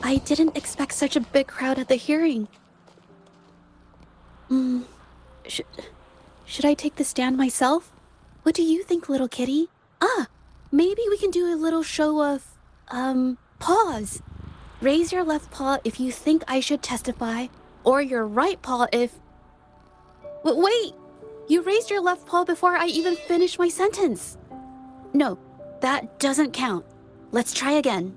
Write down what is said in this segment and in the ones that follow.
I didn't expect such a big crowd at the hearing. Should I take the stand myself? What do you think, little kitty? Maybe we can do a little show of, paws. Raise your left paw if you think I should testify, or your right paw if... Wait! You raised your left paw before I even finished my sentence. No, that doesn't count. Let's try again.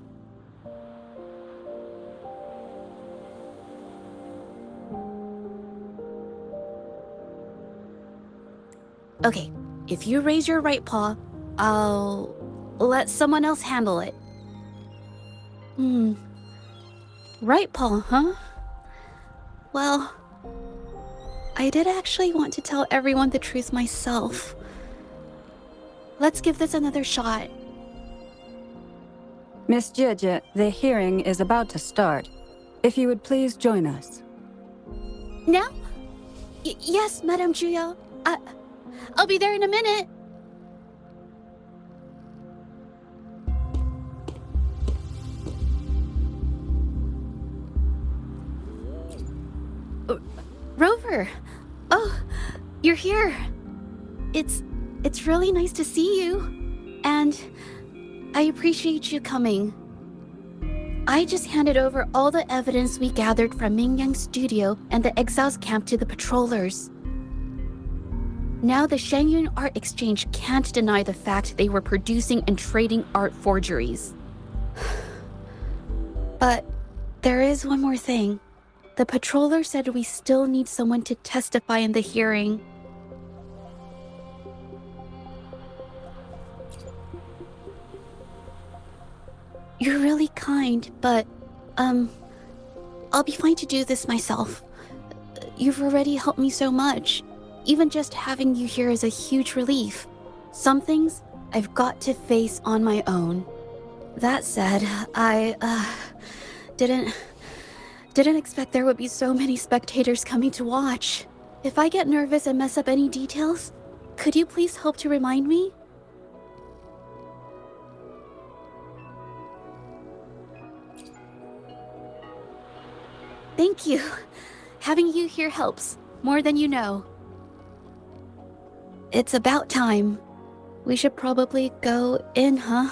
Okay, if you raise your right paw, I'll let someone else handle it. Right paw, huh? Well, I did actually want to tell everyone the truth myself. Let's give this another shot. Miss Zhezhi, the hearing is about to start. If you would please join us. Now? Yes, Madame Juya. I'll be there in a minute. Rover! Oh, you're here. It's really nice to see you. And I appreciate you coming. I just handed over all the evidence we gathered from Mingyang's studio and the exiles camp to the patrollers. Now the Shangyun Art Exchange can't deny the fact they were producing and trading art forgeries. But there is one more thing. The patroller said we still need someone to testify in the hearing. You're really kind, but, I'll be fine to do this myself. You've already helped me so much. Even just having you here is a huge relief. Some things I've got to face on my own. That said, I, didn't expect there would be so many spectators coming to watch. If I get nervous and mess up any details, could you please help to remind me? Thank you. Having you here helps, more than you know. It's about time. We should probably go in, huh?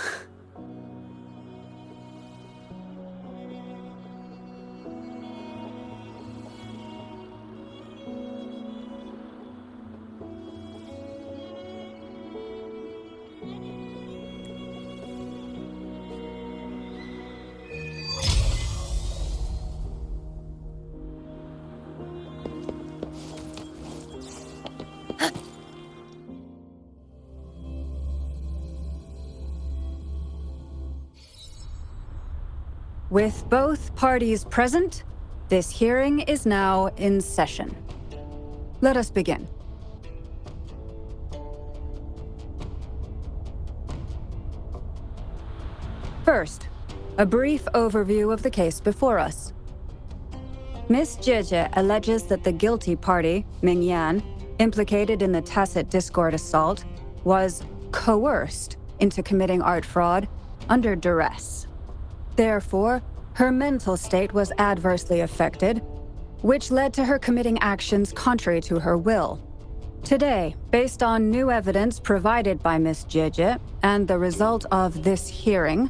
With both parties present, this hearing is now in session. Let us begin. First, a brief overview of the case before us. Miss Zhezhi alleges that the guilty party, Mingyan, implicated in the tacit discord assault, was coerced into committing art fraud under duress. Therefore, her mental state was adversely affected, which led to her committing actions contrary to her will. Today, based on new evidence provided by Miss Zhezhi and the result of this hearing,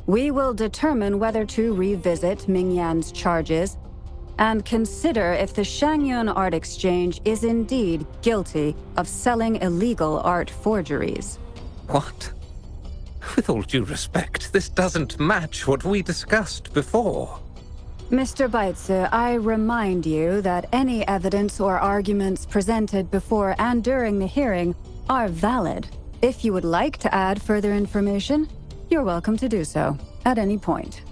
we will determine whether to revisit Mingyan's charges and consider if the Shangyun Art Exchange is indeed guilty of selling illegal art forgeries. What? With all due respect, this doesn't match what we discussed before. Mr. Baitsu, I remind you that any evidence or arguments presented before and during the hearing are valid. If you would like to add further information, you're welcome to do so at any point.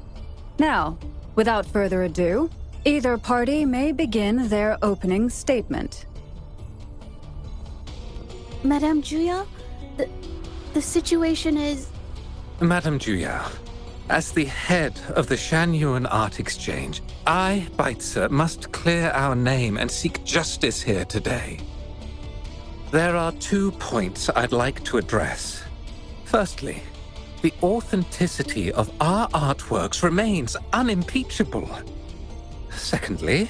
Now, without further ado, either party may begin their opening statement. Madame Juya, the situation is... Madame Juya, as the head of the Shangyun Art Exchange, I, Baitsu, must clear our name and seek justice here today. There are 2 points I'd like to address. Firstly, the authenticity of our artworks remains unimpeachable. Secondly,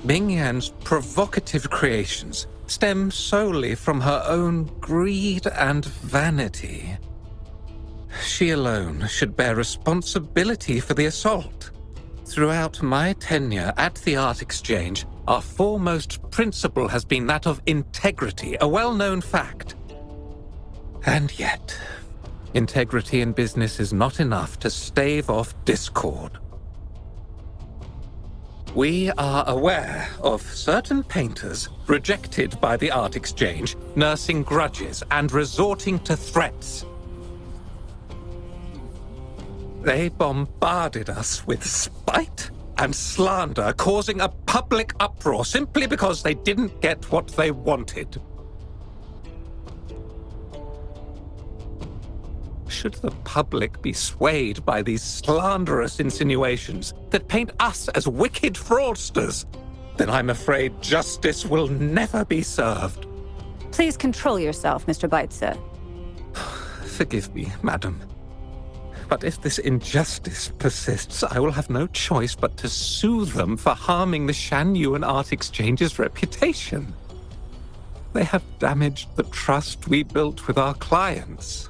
Ming Yan's provocative creations stem solely from her own greed and vanity. She alone should bear responsibility for the assault. Throughout my tenure at the Art Exchange, our foremost principle has been that of integrity, a well-known fact. And yet, integrity in business is not enough to stave off discord. We are aware of certain painters rejected by the Art Exchange, nursing grudges and resorting to threats. They bombarded us with spite and slander, causing a public uproar simply because they didn't get what they wanted. Should the public be swayed by these slanderous insinuations that paint us as wicked fraudsters, then I'm afraid justice will never be served. Please control yourself, Mr. Baitse. Forgive me, madam. But if this injustice persists, I will have no choice but to sue them for harming the Shanyuan Art Exchange's reputation. They have damaged the trust we built with our clients.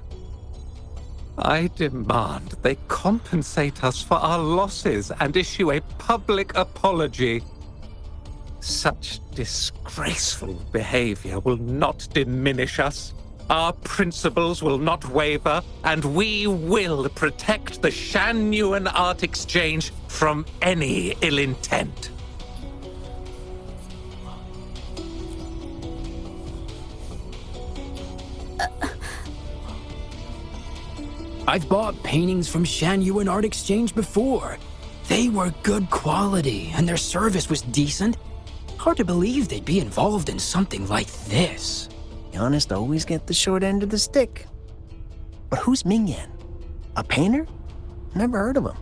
I demand they compensate us for our losses and issue a public apology. Such disgraceful behavior will not diminish us. Our principles will not waver, and we will protect the Shanyuan Art Exchange from any ill intent. I've bought paintings from Shanyuan Art Exchange before. They were good quality, and their service was decent. Hard to believe they'd be involved in something like this. The honest always get the short end of the stick. But who's Ming Yan? A painter? Never heard of him.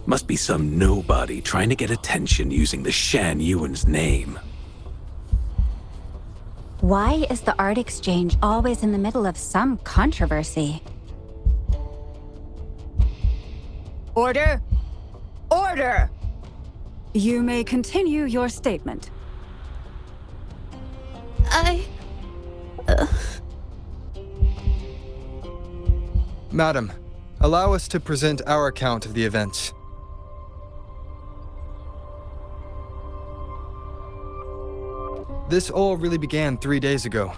Must be some nobody trying to get attention using the Shanyuan's name. Why is the Art Exchange always in the middle of some controversy? Order! Order! You may continue your statement. Madam, allow us to present our account of the events. This all really began 3 days ago.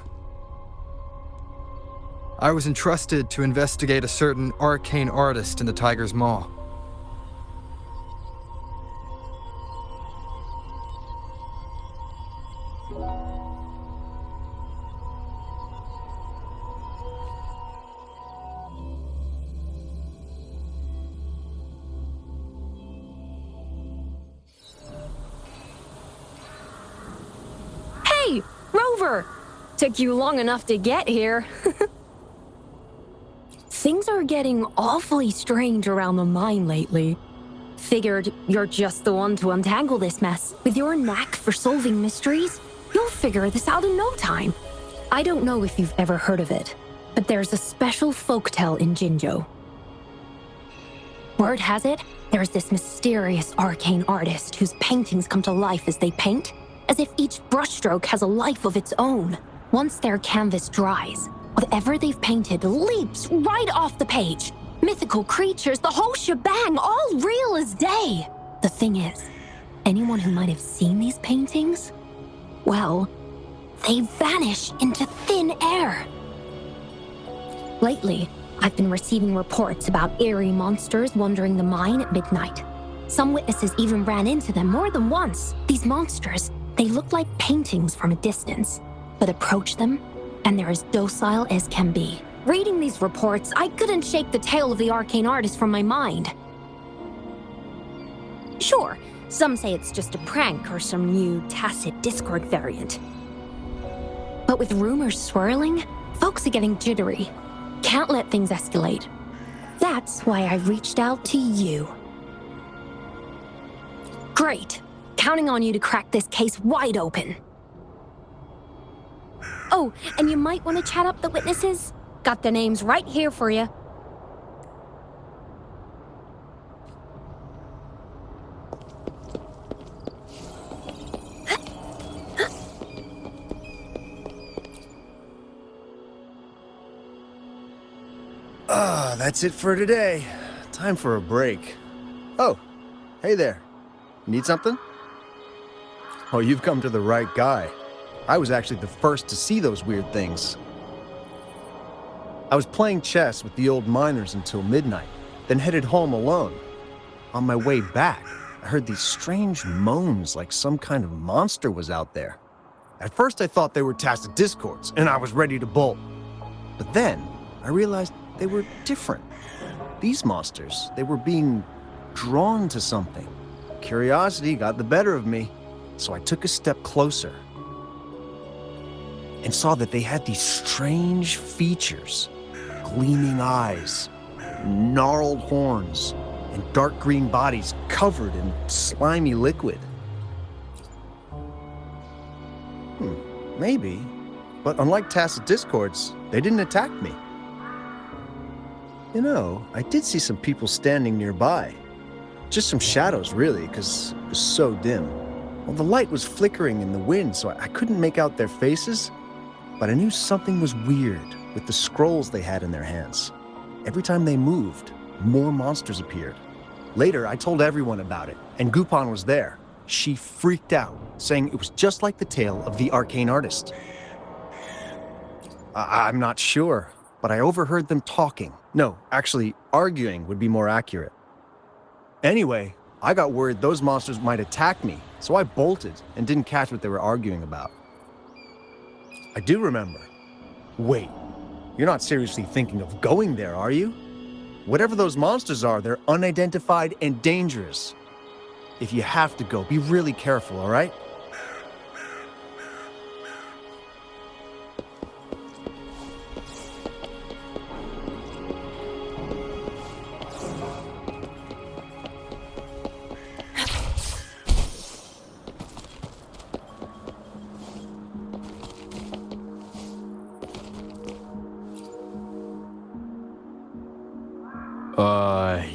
I was entrusted to investigate a certain arcane artist in the Tiger's Maw. Rover! Took you long enough to get here. Things are getting awfully strange around the mine lately. Figured you're just the one to untangle this mess. With your knack for solving mysteries, you'll figure this out in no time. I don't know if you've ever heard of it, but there's a special folktale in Jinzhou. Word has it, there's this mysterious arcane artist whose paintings come to life as they paint, as if each brushstroke has a life of its own. Once their canvas dries, whatever they've painted leaps right off the page. Mythical creatures, the whole shebang, all real as day. The thing is, anyone who might have seen these paintings, well, they vanish into thin air. Lately, I've been receiving reports about eerie monsters wandering the mine at midnight. Some witnesses even ran into them more than once. These monsters, they look like paintings from a distance, but approach them, and they're as docile as can be. Reading these reports, I couldn't shake the tale of the arcane artist from my mind. Sure, some say it's just a prank or some new tacit Discord variant. But with rumors swirling, folks are getting jittery. Can't let things escalate. That's why I reached out to you. Great. Counting on you to crack this case wide open. Oh, and you might want to chat up the witnesses. Got the names right here for you. That's it for today. Time for a break. Oh, hey there. Need something? Oh, you've come to the right guy. I was actually the first to see those weird things. I was playing chess with the old miners until midnight, then headed home alone. On my way back, I heard these strange moans like some kind of monster was out there. At first I thought they were tacit discords, and I was ready to bolt. But then I realized they were different. These monsters, they were being drawn to something. Curiosity got the better of me, so I took a step closer and saw that they had these strange features. Gleaming eyes, gnarled horns, and dark green bodies covered in slimy liquid. Maybe, but unlike tacit discords, they didn't attack me. You know, I did see some people standing nearby. Just some shadows, really, because it was so dim. Well, the light was flickering in the wind, so I couldn't make out their faces, but I knew something was weird with the scrolls they had in their hands. Every time they moved, more monsters appeared. Later, I told everyone about it, and Gupon was there. She freaked out, saying it was just like the tale of the arcane artist. I'm not sure, but I overheard them talking. No, actually, arguing would be more accurate. Anyway, I got worried those monsters might attack me, so I bolted and didn't catch what they were arguing about. I do remember. Wait, you're not seriously thinking of going there, are you? Whatever those monsters are, they're unidentified and dangerous. If you have to go, be really careful, all right?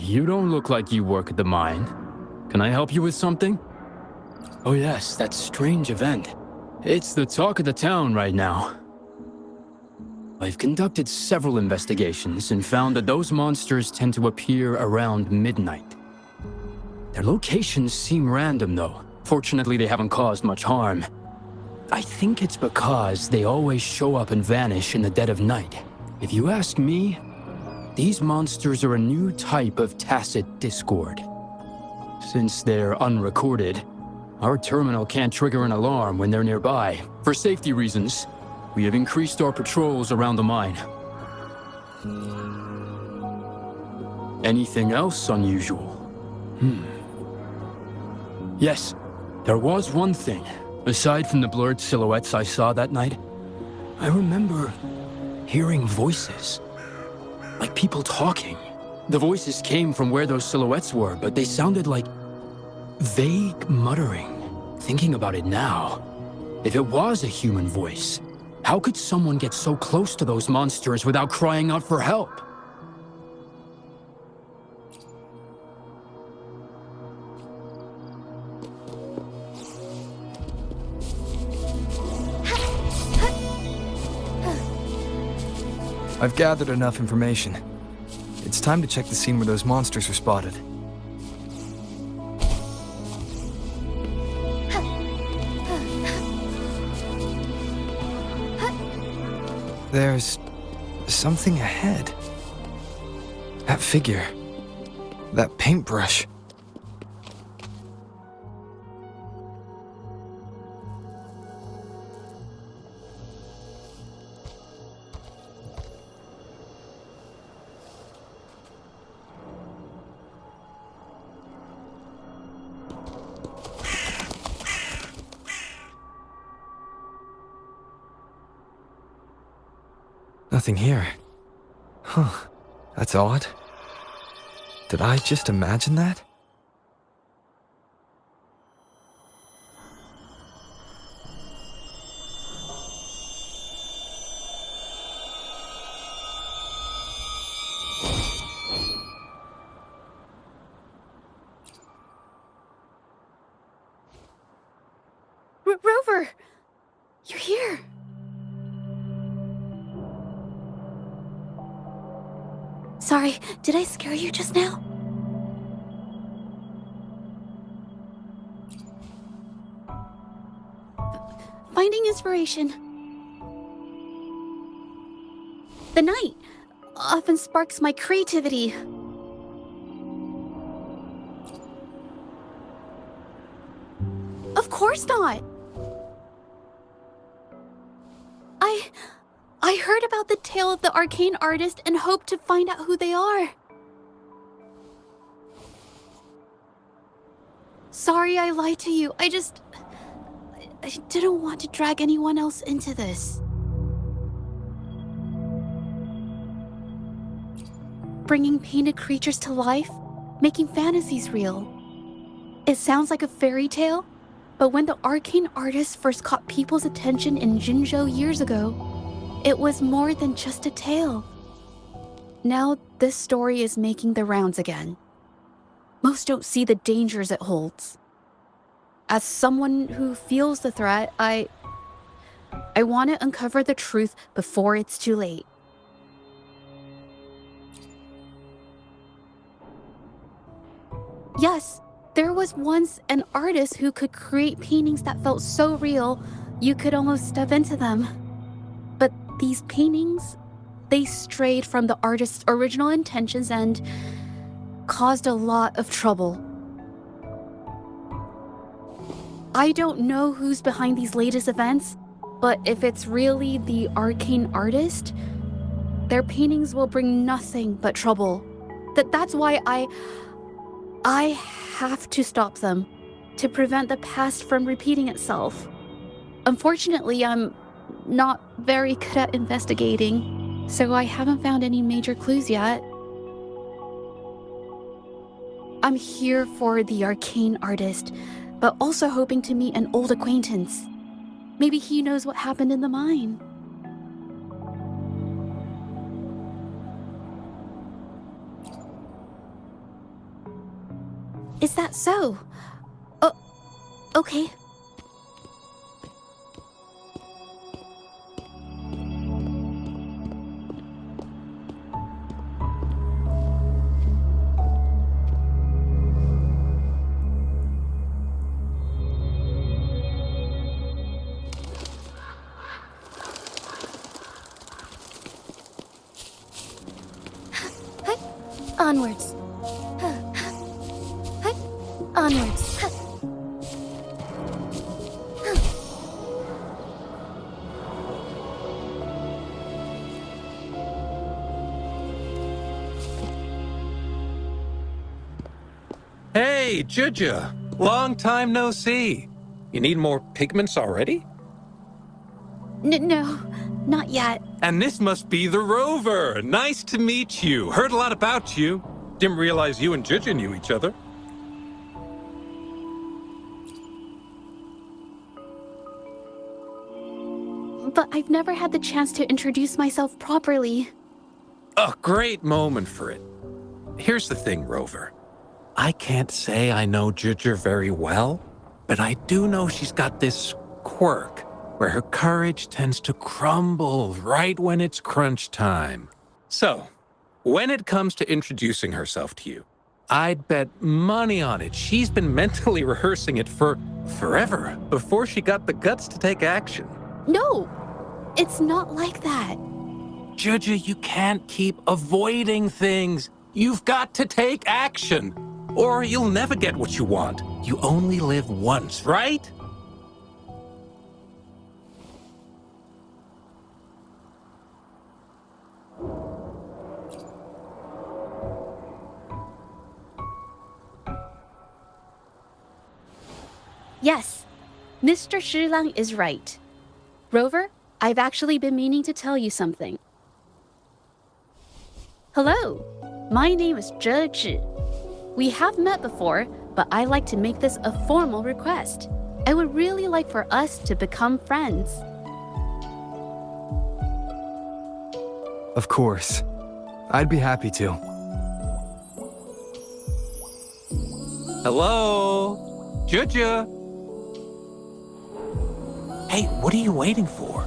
You don't look like you work at the mine. Can I help you with something? Oh yes, that strange event. It's the talk of the town right now. I've conducted several investigations and found that those monsters tend to appear around midnight. Their locations seem random though. Fortunately, they haven't caused much harm. I think it's because they always show up and vanish in the dead of night. If you ask me, these monsters are a new type of tacit discord. Since they're unrecorded, our terminal can't trigger an alarm when they're nearby. For safety reasons, we have increased our patrols around the mine. Anything else unusual? Yes, there was one thing. Aside from the blurred silhouettes I saw that night, I remember hearing voices. Like people talking. The voices came from where those silhouettes were, but they sounded like vague muttering. Thinking about it now, if it was a human voice, how could someone get so close to those monsters without crying out for help? I've gathered enough information. It's time to check the scene where those monsters were spotted. There's something ahead. That figure. That paintbrush. Nothing here. Huh. That's odd. Did I just imagine that? Sorry, did I scare you just now? Finding inspiration. The night often sparks my creativity. Of course not. I heard about the tale of the arcane artist and hoped to find out who they are. Sorry I lied to you. I didn't want to drag anyone else into this. Bringing painted creatures to life, making fantasies real. It sounds like a fairy tale, but when the arcane artist first caught people's attention in Jinzhou years ago, it was more than just a tale. Now this story is making the rounds again. Most don't see the dangers it holds. As someone who feels the threat, I want to uncover the truth before it's too late. Yes, there was once an artist who could create paintings that felt so real, you could almost step into them. But these paintings, they strayed from the artist's original intentions and caused a lot of trouble. I don't know who's behind these latest events, but if it's really the arcane artist, their paintings will bring nothing but trouble. That's why I have to stop them, to prevent the past from repeating itself. Unfortunately, I'm not very good at investigating, so I haven't found any major clues yet. I'm here for the arcane artist, but also hoping to meet an old acquaintance. Maybe he knows what happened in the mine. Is that so? Oh, okay. Onwards. Onwards. Hey, Zhezhi! Long time no see. You need more pigments already? No, not yet. And this must be the Rover. Nice to meet you. Heard a lot about you. Didn't realize you and Zhezhi knew each other. But I've never had the chance to introduce myself properly. A great moment for it. Here's the thing, Rover. I can't say I know Zhezhi very well, but I do know she's got this quirk where her courage tends to crumble right when it's crunch time. So, when it comes to introducing herself to you, I'd bet money on it she's been mentally rehearsing it for forever before she got the guts to take action. No, it's not like that. Zhezhi, you can't keep avoiding things. You've got to take action, or you'll never get what you want. You only live once, right? Yes, Mr. Shilang is right. Rover, I've actually been meaning to tell you something. Hello, my name is Zhezhi. We have met before, but I like to make this a formal request. I would really like for us to become friends. Of course. I'd be happy to. Hello? Zhezhi? Hey, what are you waiting for?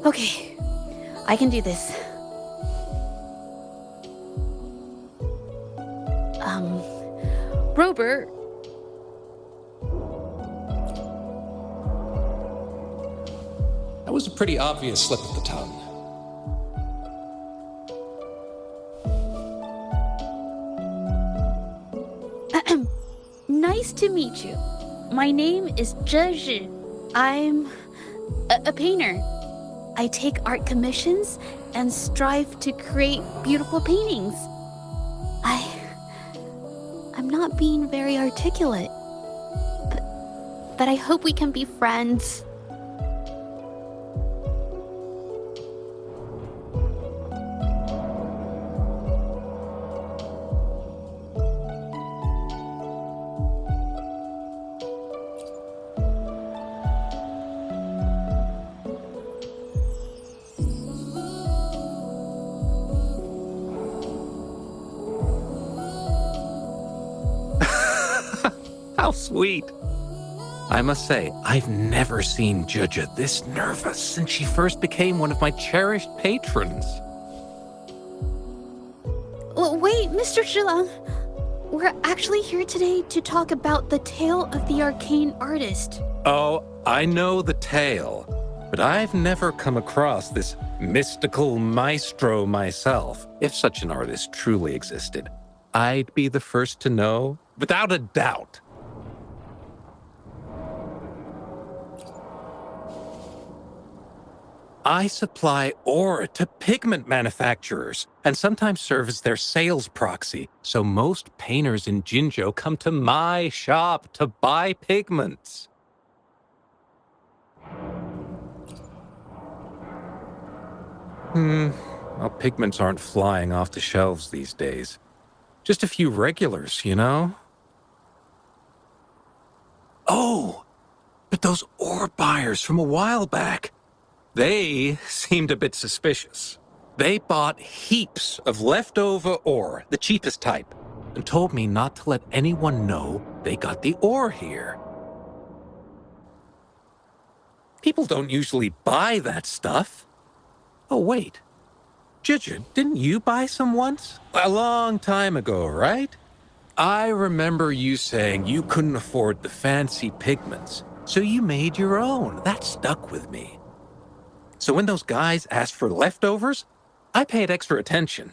Okay. I can do this. Robert. That was a pretty obvious slip of the tongue. Nice to meet you. My name is Zhezhi. I'm a painter. I take art commissions and strive to create beautiful paintings. I'm not being very articulate, but I hope we can be friends. How sweet. I must say, I've never seen Zhezhi this nervous since she first became one of my cherished patrons. Well, wait, Mr. Zhilang. We're actually here today to talk about the tale of the arcane artist. Oh, I know the tale, but I've never come across this mystical maestro myself. If such an artist truly existed, I'd be the first to know, without a doubt. I supply ore to pigment manufacturers and sometimes serve as their sales proxy, so most painters in Jinzhou come to my shop to buy pigments. Well, pigments aren't flying off the shelves these days. Just a few regulars, you know? Oh, but those ore buyers from a while back. They seemed a bit suspicious. They bought heaps of leftover ore, the cheapest type, and told me not to let anyone know they got the ore here. People don't usually buy that stuff. Oh, wait. Zhezhi, didn't you buy some once? A long time ago, right? I remember you saying you couldn't afford the fancy pigments, so you made your own. That stuck with me. So when those guys asked for leftovers, I paid extra attention.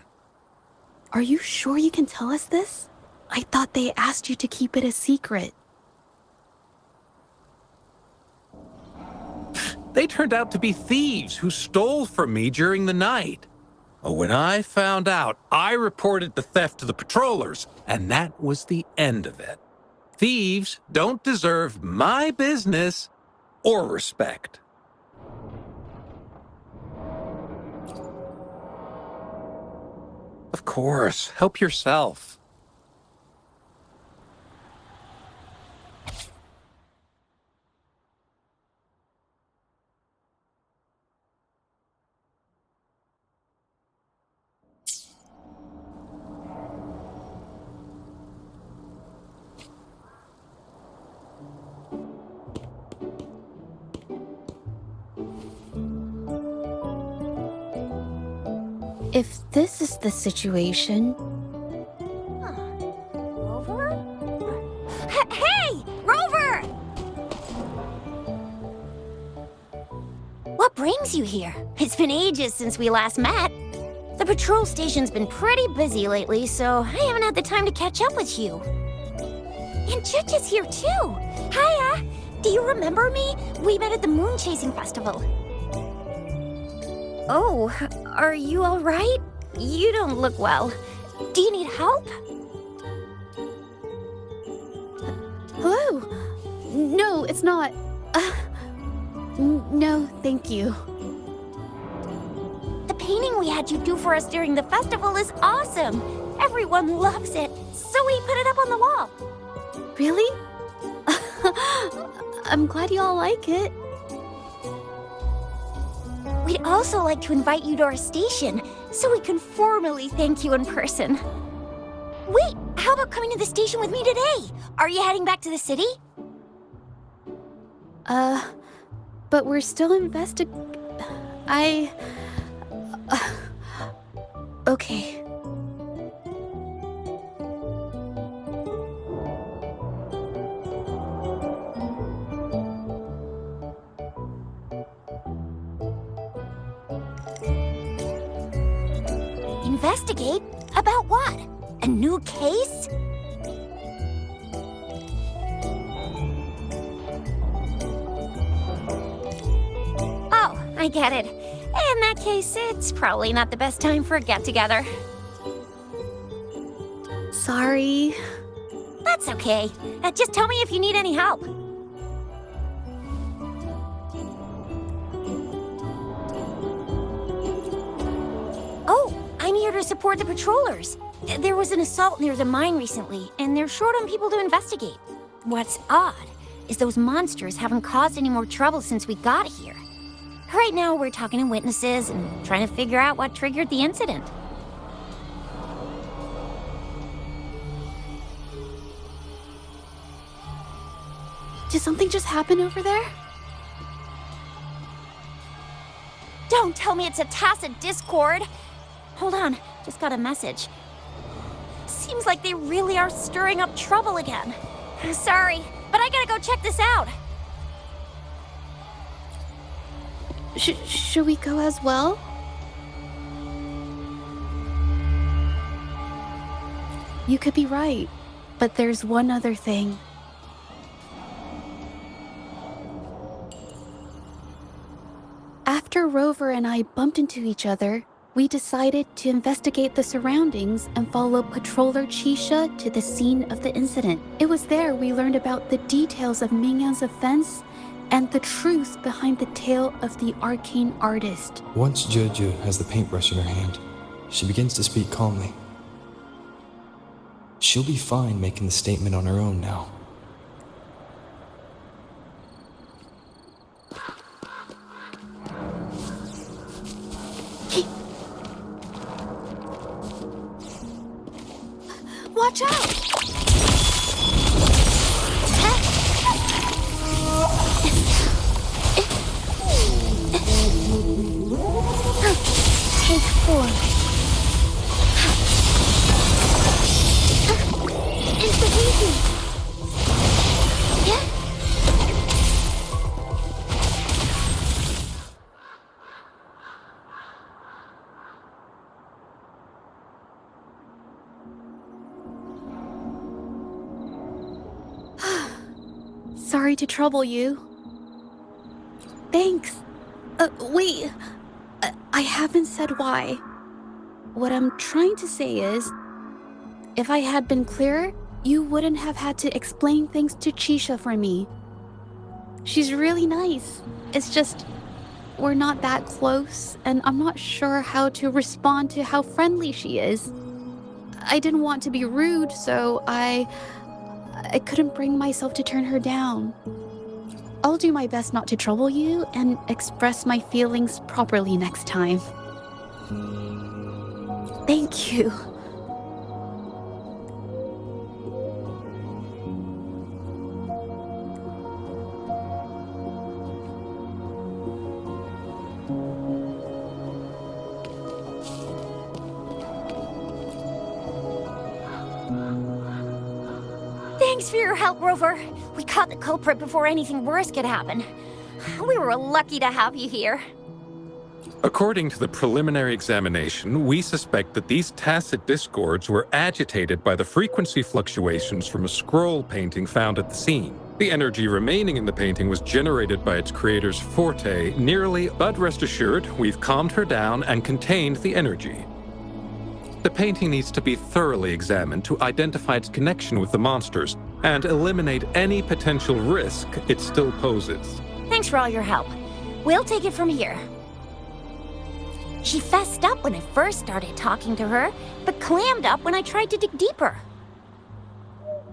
Are you sure you can tell us this? I thought they asked you to keep it a secret. They turned out to be thieves who stole from me during the night. When I found out, I reported the theft to the patrollers, and that was the end of it. Thieves don't deserve my business or respect. Of course, help yourself. If this is the situation... Rover? Hey! Rover! What brings you here? It's been ages since we last met. The patrol station's been pretty busy lately, so I haven't had the time to catch up with you. And Chich is here too. Hiya! Do you remember me? We met at the moon chasing festival. Oh, are you all right? You don't look well. Do you need help? Hello? No, it's not. No, thank you. The painting we had you do for us during the festival is awesome. Everyone loves it, so we put it up on the wall. Really? I'm glad you all like it. We'd also like to invite you to our station, so we can formally thank you in person. Wait, how about coming to the station with me today? Are you heading back to the city? But we're still okay. Investigate? About what? A new case? Oh, I get it. In that case, it's probably not the best time for a get-together. Sorry. That's okay. Just tell me if you need any help. Oh, I'm here to support the patrollers. There was an assault near the mine recently, and they're short on people to investigate. What's odd is those monsters haven't caused any more trouble since we got here. Right now, we're talking to witnesses and trying to figure out what triggered the incident. Did something just happen over there? Don't tell me it's a tacit discord. Hold on, just got a message. Seems like they really are stirring up trouble again. Sorry, but I gotta go check this out. Should we go as well? You could be right, but there's one other thing. After Rover and I bumped into each other, we decided to investigate the surroundings and follow Patroller Chisha to the scene of the incident. It was there we learned about the details of Mingyan's offense and the truth behind the tale of the arcane artist. Once Zhezhi has the paintbrush in her hand, she begins to speak calmly. She'll be fine making the statement on her own now. Watch out! Take 4. Into the painting. Yeah? Sorry to trouble you. Thanks. Wait. I haven't said why. What I'm trying to say is, if I had been clearer, you wouldn't have had to explain things to Chisha for me. She's really nice. It's just, we're not that close, and I'm not sure how to respond to how friendly she is. I didn't want to be rude, so I couldn't bring myself to turn her down. I'll do my best not to trouble you and express my feelings properly next time. Thank you. Thanks for your help, Rover. We caught the culprit before anything worse could happen. We were lucky to have you here. According to the preliminary examination, we suspect that these tacit discords were agitated by the frequency fluctuations from a scroll painting found at the scene. The energy remaining in the painting was generated by its creator's forte nearly, but rest assured, we've calmed her down and contained the energy. The painting needs to be thoroughly examined to identify its connection with the monsters and eliminate any potential risk it still poses. Thanks for all your help. We'll take it from here. She fessed up when I first started talking to her, but clammed up when I tried to dig deeper.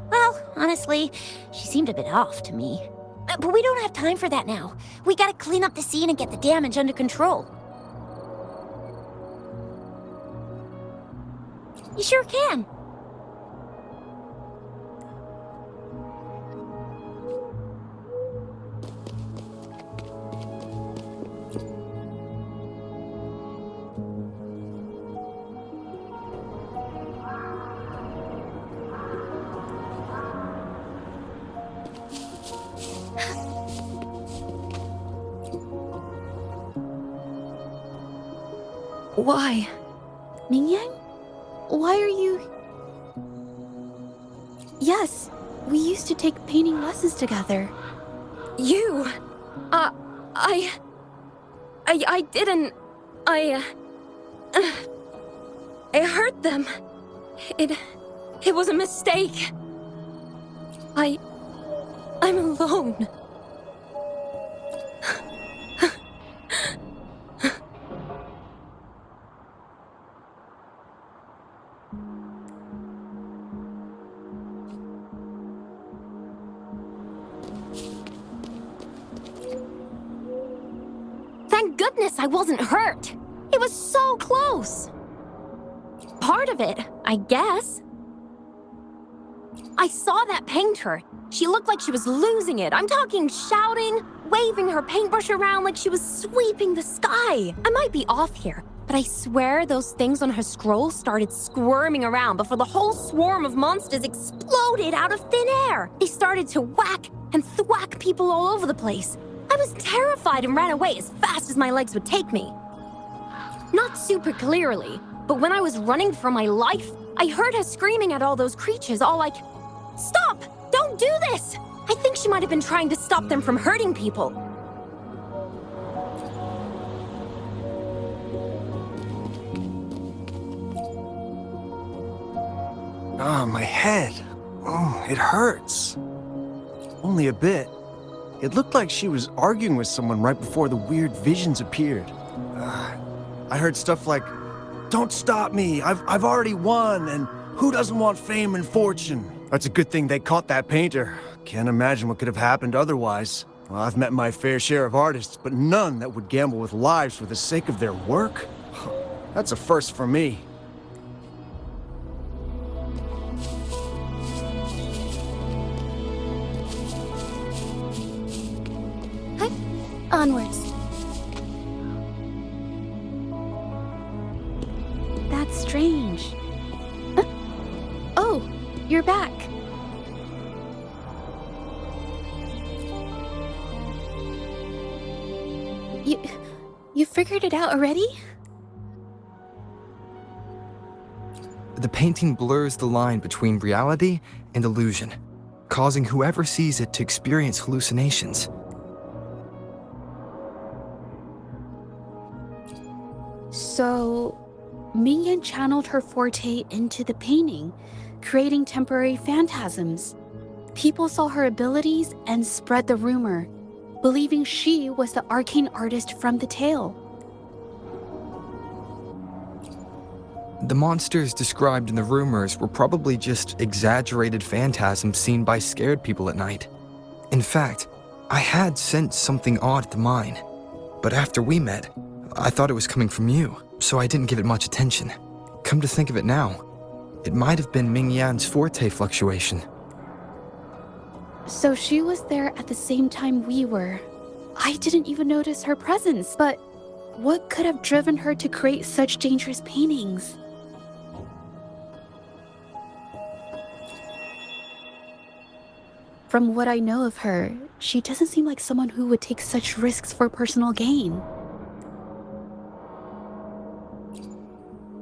Well, honestly, she seemed a bit off to me. But we don't have time for that now. We gotta clean up the scene and get the damage under control. You sure can. Why? Mingyang? Why are you... Yes, we used to take painting lessons together. You! I didn't... I hurt them. It was a mistake. I'm alone. Thank goodness I wasn't hurt. It was so close. Part of it, I guess. I saw that painter. She looked like she was losing it. I'm talking shouting, waving her paintbrush around like she was sweeping the sky. I might be off here, but I swear those things on her scroll started squirming around before the whole swarm of monsters exploded out of thin air. They started to whack and thwack people all over the place. I was terrified and ran away as fast as my legs would take me. Not super clearly, but when I was running for my life, I heard her screaming at all those creatures, all like, "Stop! Don't do this!" I think she might have been trying to stop them from hurting people. Ah, my head. Oh, it hurts. Only a bit. It looked like she was arguing with someone right before the weird visions appeared. I heard stuff like, "Don't stop me, I've already won, and who doesn't want fame and fortune?" That's a good thing they caught that painter. Can't imagine what could have happened otherwise. Well, I've met my fair share of artists, but none that would gamble with lives for the sake of their work. That's a first for me. Onwards. That's strange. Oh, you're back. You figured it out already? The painting blurs the line between reality and illusion, causing whoever sees it to experience hallucinations. So, Mingyan channeled her forte into the painting, creating temporary phantasms. People saw her abilities and spread the rumor, believing she was the arcane artist from the tale. The monsters described in the rumors were probably just exaggerated phantasms seen by scared people at night. In fact, I had sensed something odd at the mine, but after we met, I thought it was coming from you, so I didn't give it much attention. Come to think of it now, it might have been Mingyan's forte fluctuation. So she was there at the same time we were. I didn't even notice her presence, but what could have driven her to create such dangerous paintings? From what I know of her, she doesn't seem like someone who would take such risks for personal gain.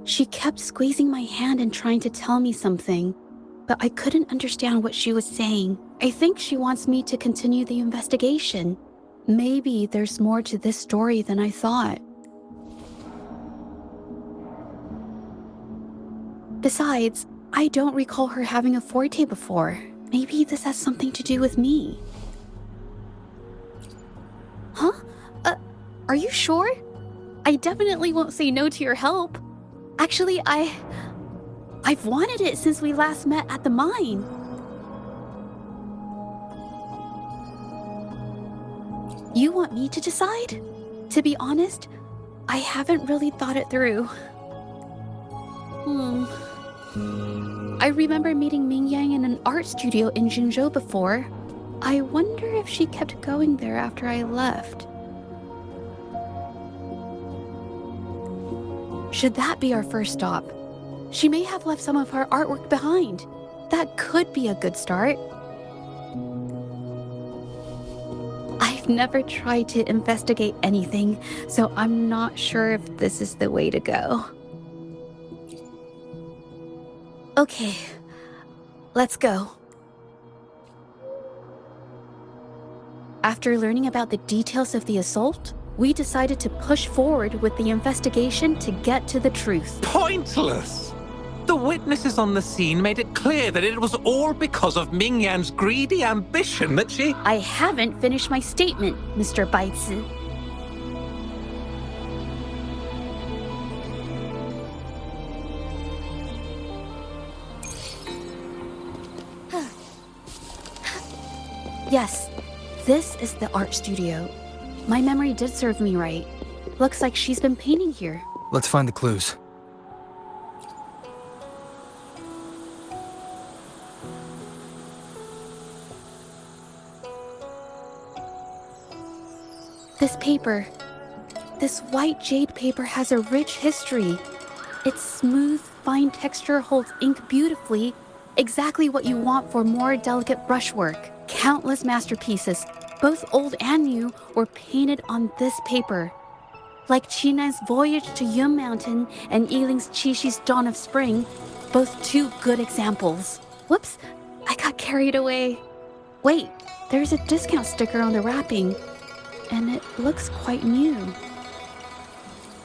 She kept squeezing my hand and trying to tell me something, but I couldn't understand what she was saying. I think she wants me to continue the investigation. Maybe there's more to this story than I thought. Besides, I don't recall her having a forte before. Maybe this has something to do with me. Huh? Are you sure? I definitely won't say no to your help. Actually, I've wanted it since we last met at the mine. You want me to decide? To be honest, I haven't really thought it through. I remember meeting Mingyang in an art studio in Jinzhou before. I wonder if she kept going there after I left. Should that be our first stop? She may have left some of her artwork behind. That could be a good start. I've I've never tried to investigate anything, so I'm not sure if this is the way to go. Okay, let's go. After learning about the details of the assault, we decided to push forward with the investigation to get to the truth. Pointless! The witnesses on the scene made it clear that it was all because of Ming Yan's greedy ambition that she... I haven't finished my statement, Mr. Baizi. Yes, this is the art studio. My memory did serve me right. Looks like she's been painting here. Let's find the clues. This paper, this white jade paper has a rich history. Its smooth, fine texture holds ink beautifully, exactly what you want for more delicate brushwork. Countless masterpieces, both old and new, were painted on this paper. Like Qinan's Voyage to Yun Mountain and Yiling's Qixi's Dawn of Spring, both two good examples. Whoops, I got carried away. Wait, there's a discount sticker on the wrapping, and it looks quite new.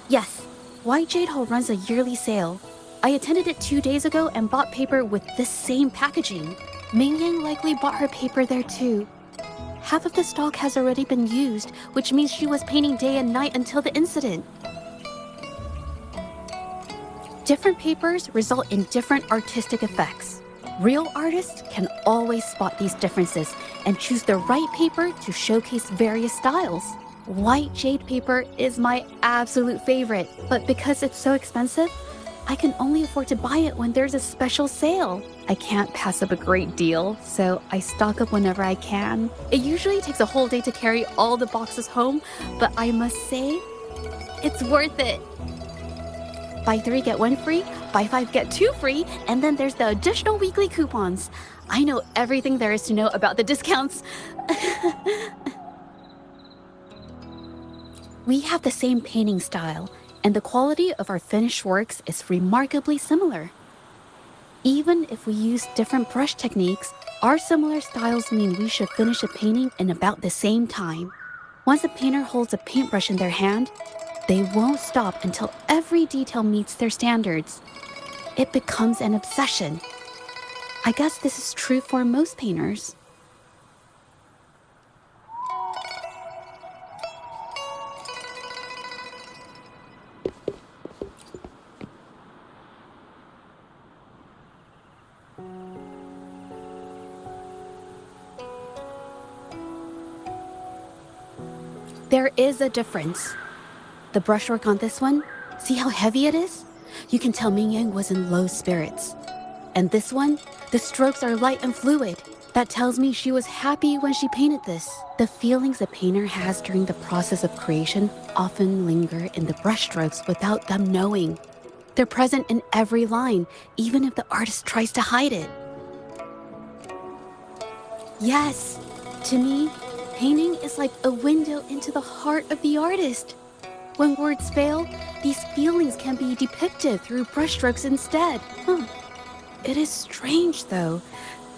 Yes, White Jade Hall runs a yearly sale. I attended it 2 days ago and bought paper with this same packaging. Ming Yang likely bought her paper there too. Half of the stock has already been used, which means she was painting day and night until the incident. Different papers result in different artistic effects. Real artists can always spot these differences and choose the right paper to showcase various styles. White jade paper is my absolute favorite, but because it's so expensive, I can only afford to buy it when there's a special sale. I can't pass up a great deal, so I stock up whenever I can. It usually takes a whole day to carry all the boxes home, but I must say, it's worth it. Buy 3, get 1 free, buy 5, get 2 free, and then there's the additional weekly coupons. I know everything there is to know about the discounts. We have the same painting style, and the quality of our finished works is remarkably similar. Even if we use different brush techniques, our similar styles mean we should finish a painting in about the same time. Once a painter holds a paintbrush in their hand, they won't stop until every detail meets their standards. It becomes an obsession. I guess this is true for most painters. There is a difference. The brushwork on this one, see how heavy it is? You can tell Ming Yang was in low spirits. And this one, the strokes are light and fluid. That tells me she was happy when she painted this. The feelings a painter has during the process of creation often linger in the brushstrokes without them knowing. They're present in every line, even if the artist tries to hide it. Yes, to me, painting is like a window into the heart of the artist. When words fail, these feelings can be depicted through brushstrokes instead. It is strange, though.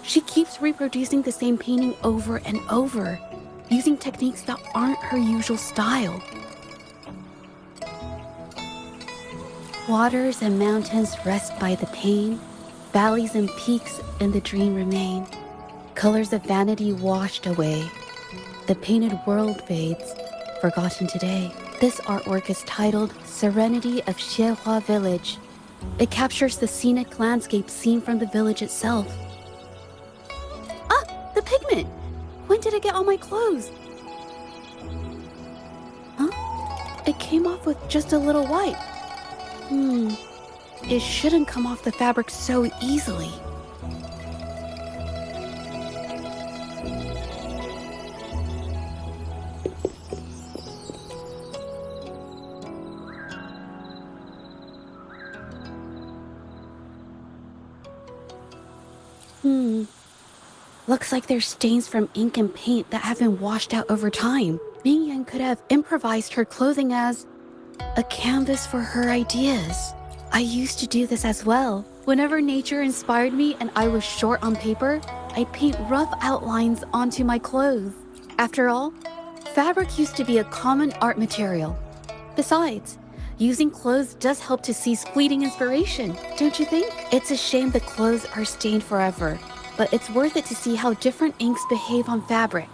She keeps reproducing the same painting over and over, using techniques that aren't her usual style. Waters and mountains rest by the pain, valleys and peaks in the dream remain. Colors of vanity washed away. The painted world fades, forgotten today. This artwork is titled Serenity of Xiehua Village. It captures the scenic landscape seen from the village itself. Ah, the pigment! When did it get on my clothes? Huh? It came off with just a little white. It shouldn't come off the fabric so easily. Looks like there's stains from ink and paint that have been washed out over time. Ming Yan could have improvised her clothing as a canvas for her ideas. I used to do this as well. Whenever nature inspired me and I was short on paper, I'd paint rough outlines onto my clothes. After all, fabric used to be a common art material. Besides, using clothes does help to seize fleeting inspiration, don't you think? It's a shame the clothes are stained forever, but it's worth it to see how different inks behave on fabric.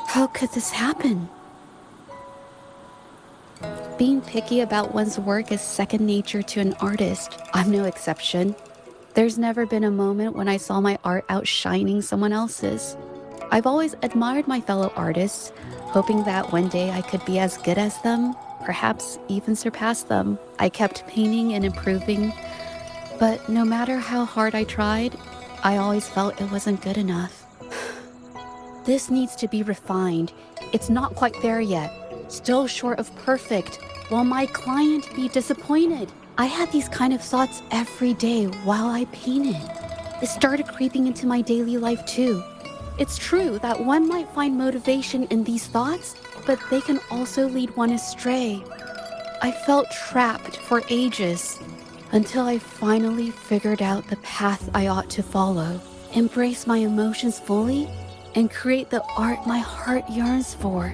How could this happen? Being picky about one's work is second nature to an artist. I'm no exception. There's never been a moment when I saw my art outshining someone else's. I've always admired my fellow artists, hoping that one day I could be as good as them, perhaps even surpass them. I kept painting and improving, but no matter how hard I tried, I always felt it wasn't good enough. This needs to be refined. It's not quite there yet. Still short of perfect. Will my client be disappointed? I had these kind of thoughts every day while I painted. It started creeping into my daily life too. It's true that one might find motivation in these thoughts, but they can also lead one astray. I felt trapped for ages until I finally figured out the path I ought to follow. Embrace my emotions fully and create the art my heart yearns for.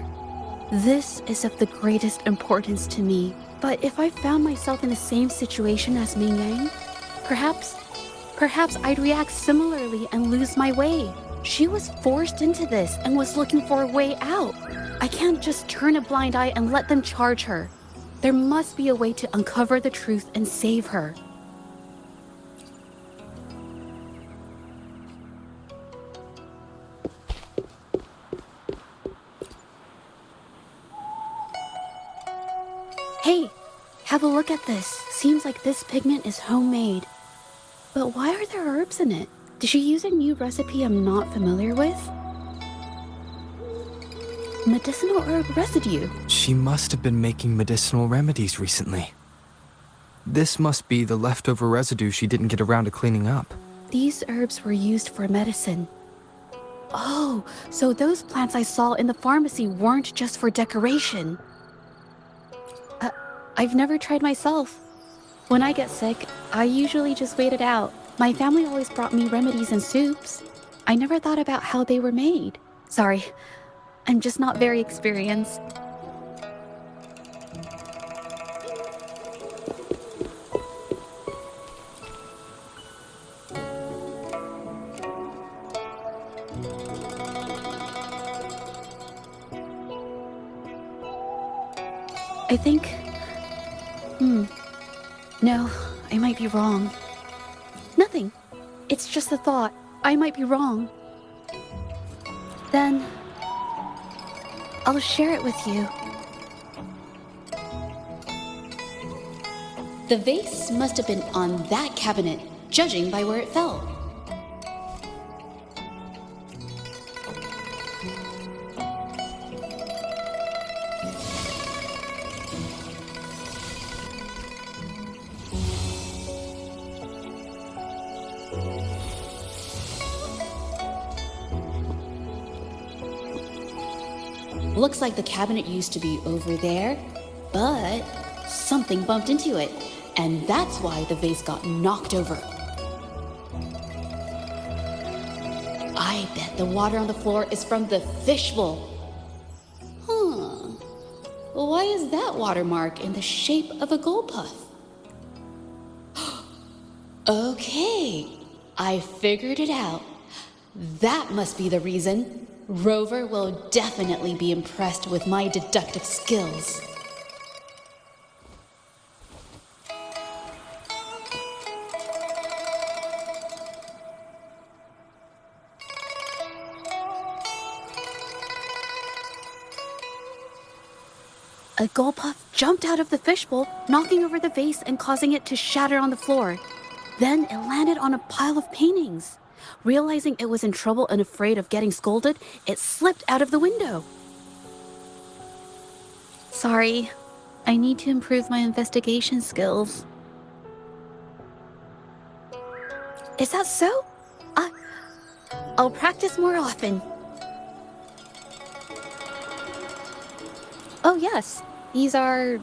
This is of the greatest importance to me. But if I found myself in the same situation as Ming Yang, perhaps I'd react similarly and lose my way. She was forced into this and was looking for a way out. I can't just turn a blind eye and let them charge her. There must be a way to uncover the truth and save her. Hey, have a look at this. Seems like this pigment is homemade. But why are there herbs in it? Did she use a new recipe I'm not familiar with? Medicinal herb residue. She must have been making medicinal remedies recently. This must be the leftover residue she didn't get around to cleaning up. These herbs were used for medicine. Oh, so those plants I saw in the pharmacy weren't just for decoration. I've never tried myself. When I get sick, I usually just wait it out. My family always brought me remedies and soups. I never thought about how they were made. Sorry, I'm just not very experienced. I think... No, I might be wrong. Nothing. It's just a thought. I might be wrong. Then... I'll share it with you. The vase must have been on that cabinet, judging by where it fell. Looks like the cabinet used to be over there, but something bumped into it, and that's why the vase got knocked over. I bet the water on the floor is from the fishbowl. Why is that watermark in the shape of a gold puff? Okay, I figured it out. That must be the reason. Rover will definitely be impressed with my deductive skills. A Gulpuff jumped out of the fishbowl, knocking over the vase and causing it to shatter on the floor. Then it landed on a pile of paintings. Realizing it was in trouble and afraid of getting scolded, it slipped out of the window. Sorry, I need to improve my investigation skills. Is that so? I'll practice more often. Oh yes, these are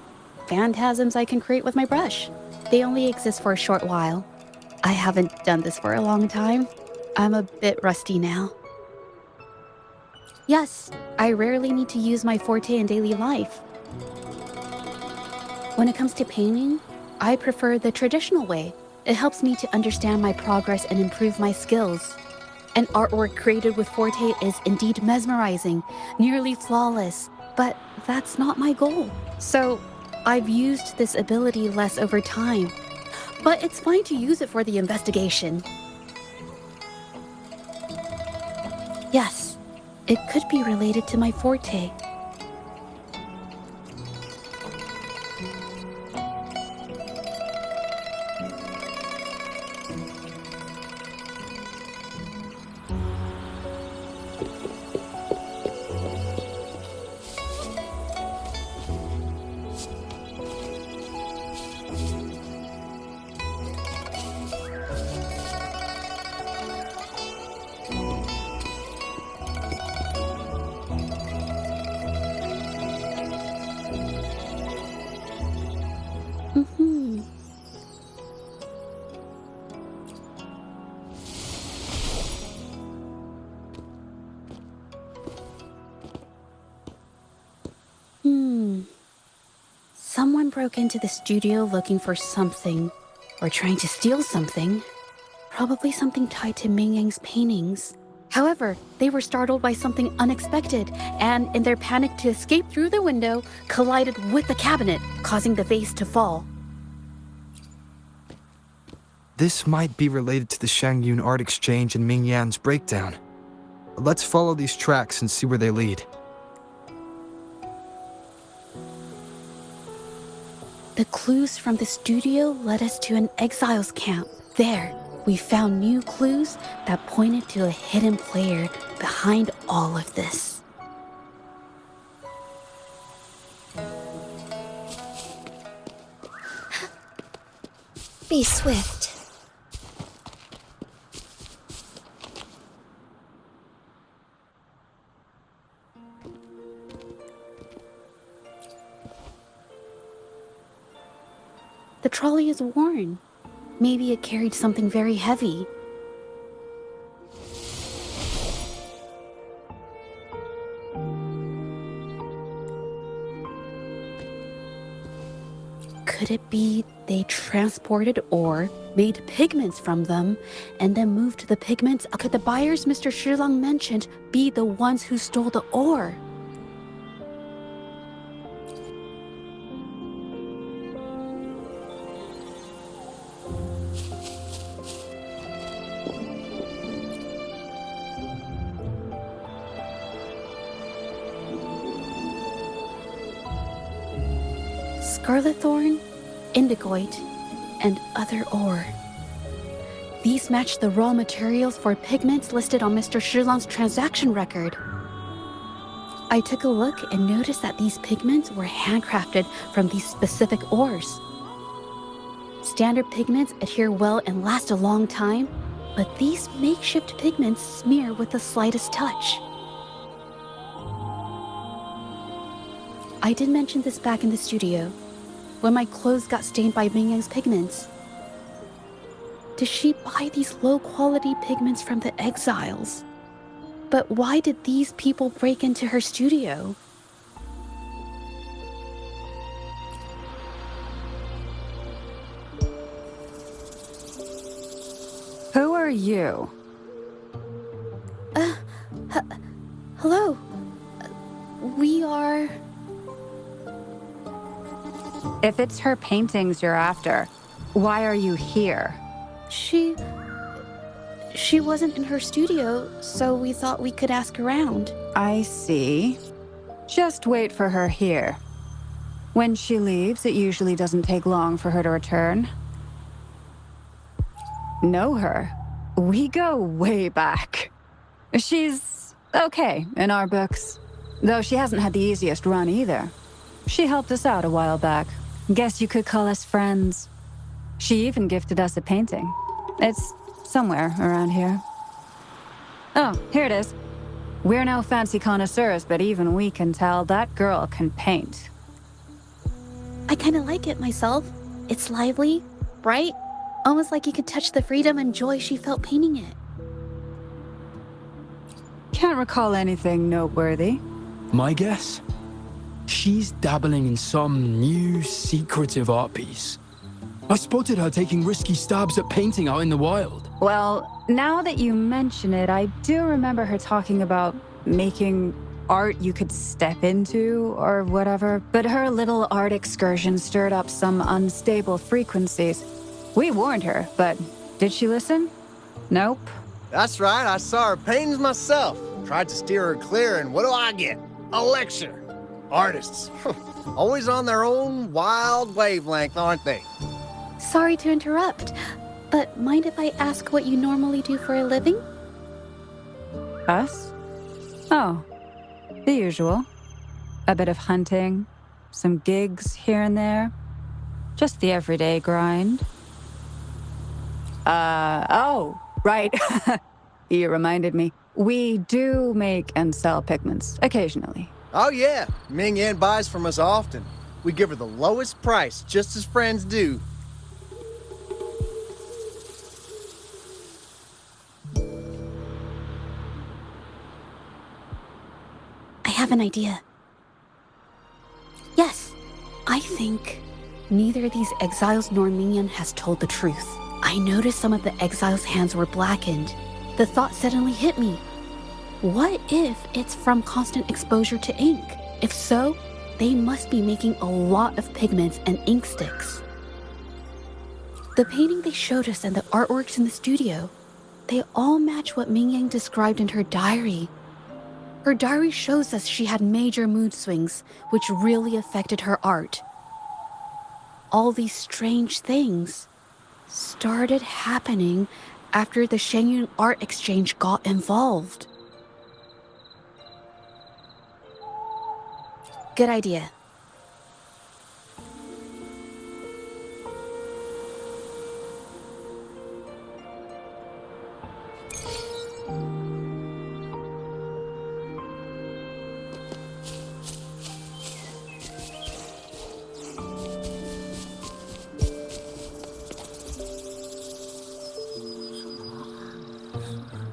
phantasms I can create with my brush. They only exist for a short while. I haven't done this for a long time. I'm a bit rusty now. Yes, I rarely need to use my forte in daily life. When it comes to painting, I prefer the traditional way. It helps me to understand my progress and improve my skills. An artwork created with forte is indeed mesmerizing, nearly flawless, but that's not my goal. So I've used this ability less over time, but it's fine to use it for the investigation. Yes, it could be related to my forte. Someone broke into the studio looking for something, or trying to steal something. Probably something tied to Ming Yang's paintings. However, they were startled by something unexpected, and in their panic to escape through the window, collided with the cabinet, causing the vase to fall. This might be related to the Shangyun art exchange and Ming Yan's breakdown. Let's follow these tracks and see where they lead. The clues from the studio led us to an exiles camp. There, we found new clues that pointed to a hidden player behind all of this. Be swift. The trolley is worn. Maybe it carried something very heavy. Could it be they transported ore, made pigments from them, and then moved the pigments? Could the buyers Mr. Shilang mentioned be the ones who stole the ore? Scarlet thorn, indigoite, and other ore. These match the raw materials for pigments listed on Mr. Shilang's transaction record. I took a look and noticed that these pigments were handcrafted from these specific ores. Standard pigments adhere well and last a long time, but these makeshift pigments smear with the slightest touch. I did mention this back in the studio, when my clothes got stained by Ming Yang's pigments. Did she buy these low-quality pigments from the exiles? But why did these people break into her studio? Who are you? Hello? We are... If it's her paintings you're after, why are you here? She wasn't in her studio, so we thought we could ask around. I see. Just wait for her here. When she leaves, it usually doesn't take long for her to return. Know her? We go way back. She's okay in our books, though she hasn't had the easiest run either. She helped us out a while back. Guess you could call us friends. She even gifted us a painting. It's somewhere around here. Oh, here it is. We're no fancy connoisseurs, but even we can tell that girl can paint. I kind of like it myself. It's lively, bright, almost like you could touch the freedom and joy she felt painting it. Can't recall anything noteworthy. My guess? She's dabbling in some new, secretive art piece. I spotted her taking risky stabs at painting out in the wild. Well, now that you mention it, I do remember her talking about making art you could step into or whatever. But her little art excursion stirred up some unstable frequencies. We warned her, but did she listen? Nope. That's right, I saw her paintings myself. Tried to steer her clear, and what do I get? A lecture. Artists. Always on their own wild wavelength, aren't they? Sorry to interrupt, but mind if I ask what you normally do for a living? Us? Oh, the usual. A bit of hunting, some gigs here and there. Just the everyday grind. Oh, right. You reminded me. We do make and sell pigments, occasionally. Oh yeah, Ming Yan buys from us often. We give her the lowest price, just as friends do. I have an idea. Yes, I think neither of these exiles nor Mingyan has told the truth. I noticed some of the exiles' hands were blackened. The thought suddenly hit me. What if it's from constant exposure to ink? If so, they must be making a lot of pigments and ink sticks. The painting they showed us and the artworks in the studio, they all match what Mingyang described in her diary. Her diary shows us she had major mood swings, which really affected her art. All these strange things started happening after the Shenyun Art Exchange got involved. Good idea.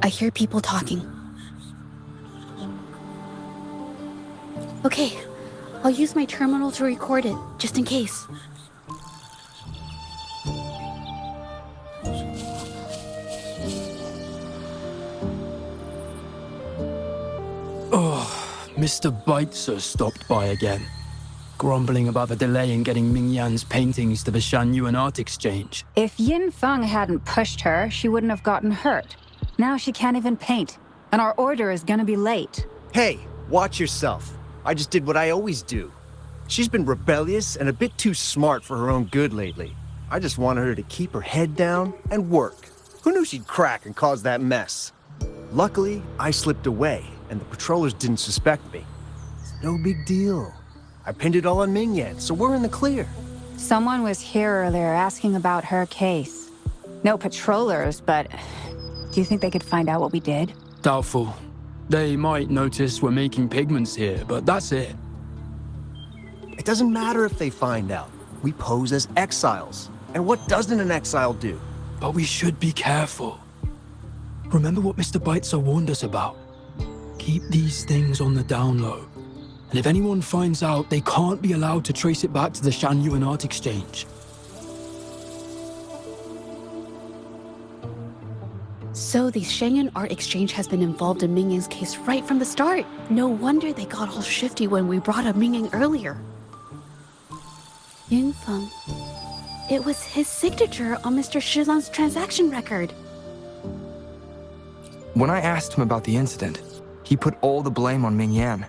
I hear people talking. Okay, I'll use my terminal to record it, just in case. Oh, Mr. Beitzer stopped by again, grumbling about the delay in getting Ming Yan's paintings to the Shanyuan Art Exchange. If Yin Feng hadn't pushed her, she wouldn't have gotten hurt. Now she can't even paint, and our order is gonna be late. Hey, watch yourself. I just did what I always do. She's been rebellious and a bit too smart for her own good lately. I just wanted her to keep her head down and work. Who knew she'd crack and cause that mess? Luckily, I slipped away, and the patrollers didn't suspect me. It's no big deal. I pinned it all on Ming Yan, so we're in the clear. Someone was here earlier asking about her case. No patrollers, but do you think they could find out what we did? Doubtful. They might notice we're making pigments here, but that's it. It doesn't matter if they find out. We pose as exiles. And what doesn't an exile do? But we should be careful. Remember what Mr. Beitzer warned us about? Keep these things on the down low. And if anyone finds out, they can't be allowed to trace it back to the Shanyuan Art Exchange. So the Shenyun Art Exchange has been involved in Mingyang's case right from the start. No wonder they got all shifty when we brought up Mingyang earlier. Yingfeng. It was his signature on Mr. Shizan's transaction record. When I asked him about the incident, he put all the blame on Ming Yan,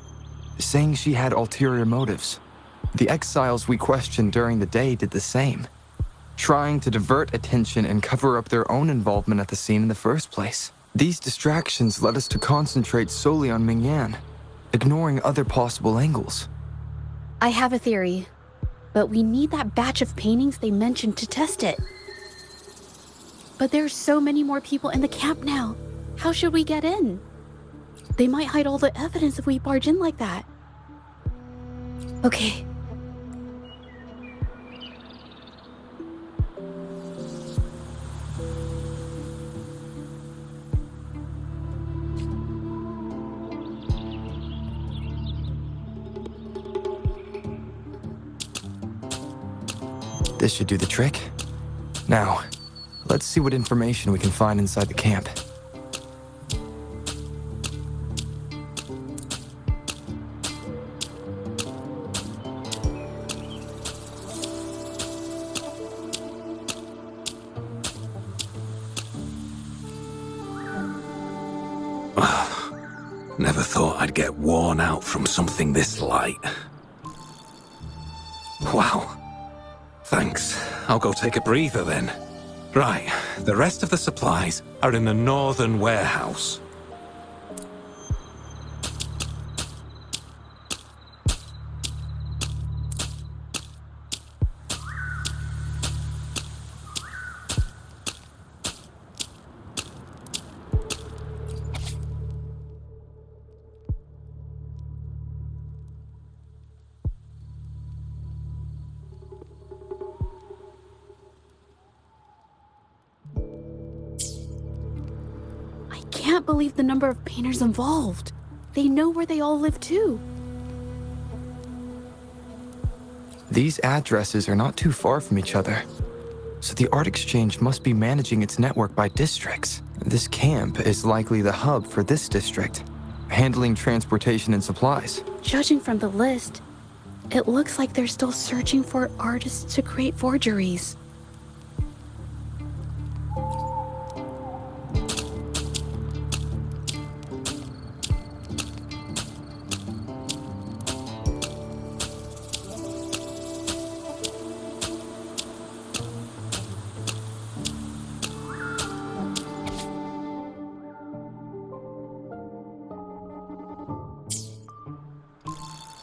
saying she had ulterior motives. The exiles we questioned during the day did the same, trying to divert attention and cover up their own involvement at the scene in the first place. These distractions led us to concentrate solely on Mingyan, ignoring other possible angles. I have a theory, but we need that batch of paintings they mentioned to test it. But there's so many more people in the camp now. How should we get in? They might hide all the evidence if we barge in like that. Okay. This should do the trick. Now, let's see what information we can find inside the camp. Never thought I'd get worn out from something this light. Wow. Thanks. I'll go take a breather then. Right, the rest of the supplies are in the northern warehouse. I can't believe the number of painters involved. They know where they all live too. These addresses are not too far from each other, so the art exchange must be managing its network by districts. This camp is likely the hub for this district, handling transportation and supplies. Judging from the list, it looks like they're still searching for artists to create forgeries.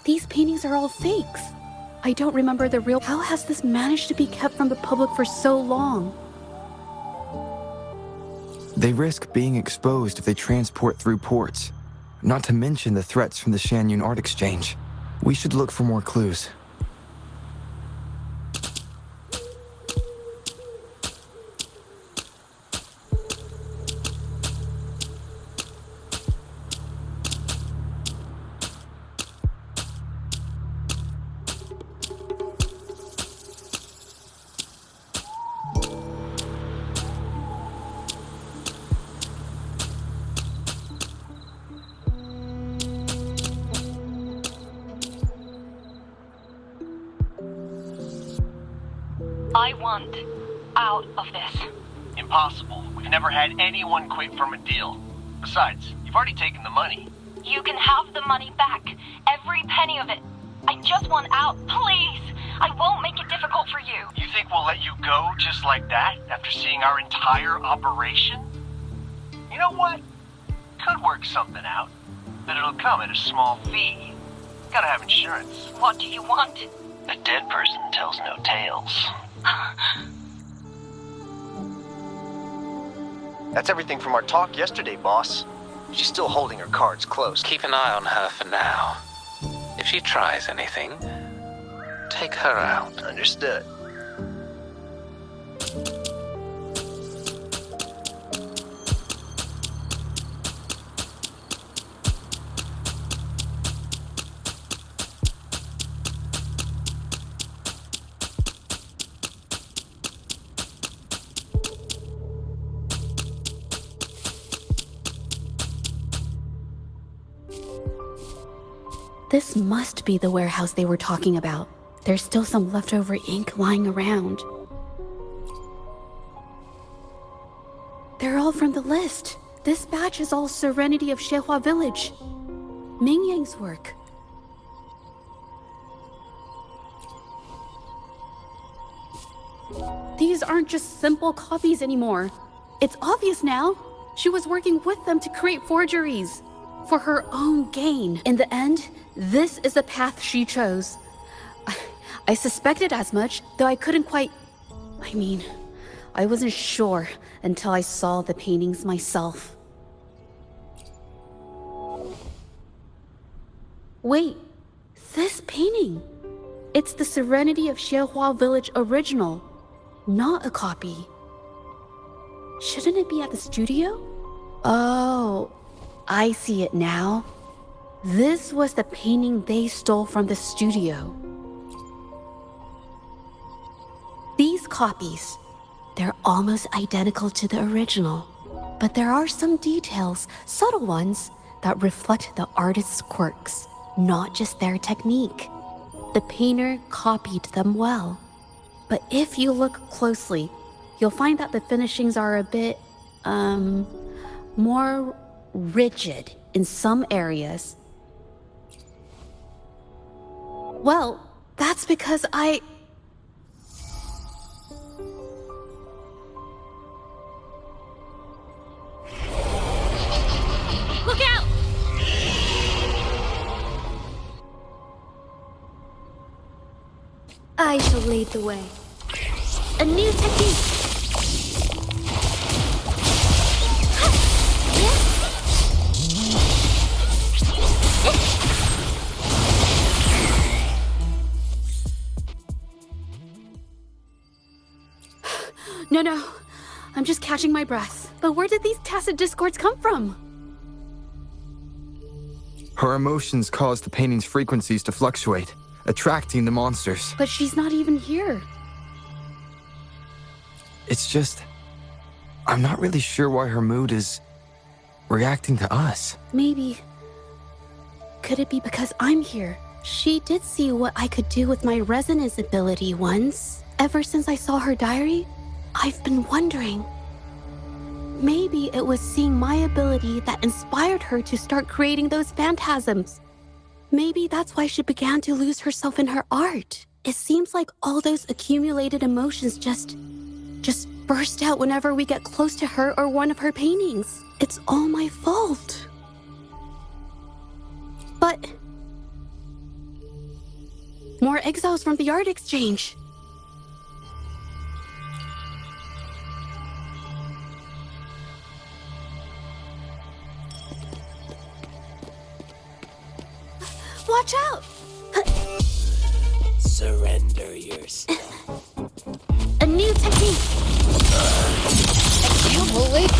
These paintings are all fakes. I don't remember the real. How has this managed to be kept from the public for so long? They risk being exposed if they transport through ports, not to mention the threats from the Shanyun Art Exchange. We should look for more clues. I want out of this. Impossible. We've never had anyone quit from a deal. Besides, you've already taken the money. You can have the money back. Every penny of it. I just want out, please. I won't make it difficult for you. You think we'll let you go just like that after seeing our entire operation? You know what? Could work something out, but it'll come at a small fee. Gotta have insurance. What do you want? A dead person tells no tales. That's everything from our talk yesterday, boss. She's still holding her cards close. Keep an eye on her for now. If she tries anything, take her out. Understood. This must be the warehouse they were talking about. There's still some leftover ink lying around. They're all from the list. This batch is all Serenity of Shehua Village. Ming Yang's work. These aren't just simple copies anymore. It's obvious now. She was working with them to create forgeries for her own gain. In the end, this is the path she chose. I suspected as much, though I couldn't quite... I wasn't sure until I saw the paintings myself. Wait, this painting. It's the Serenity of Xiehua Village original, not a copy. Shouldn't it be at the studio? Oh, I see it now. This was the painting they stole from the studio. These copies, they're almost identical to the original, but there are some details, subtle ones, that reflect the artist's quirks, not just their technique. The painter copied them well. But if you look closely, you'll find that the finishings are a bit, more rigid in some areas. Well, that's because Look out! I shall lead the way. A new technique! No. I'm just catching my breath. But where did these tacit discords come from? Her emotions cause the painting's frequencies to fluctuate, attracting the monsters. But she's not even here. It's just... I'm not really sure why her mood is reacting to us. Maybe... Could it be because I'm here? She did see what I could do with my resonance ability once. Ever since I saw her diary, I've been wondering. Maybe it was seeing my ability that inspired her to start creating those phantasms. Maybe that's why she began to lose herself in her art. It seems like all those accumulated emotions just burst out whenever we get close to her or one of her paintings. It's all my fault. But... more exiles from the art exchange. Watch out! Surrender yourself. A new technique! I can't believe...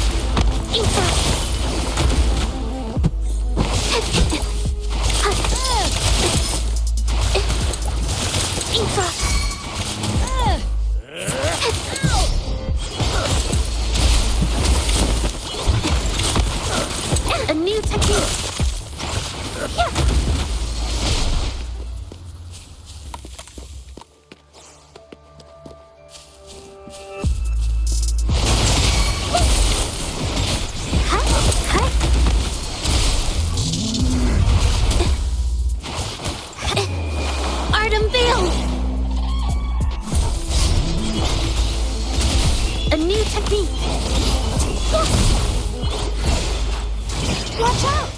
A new technique! A new technique! Watch out!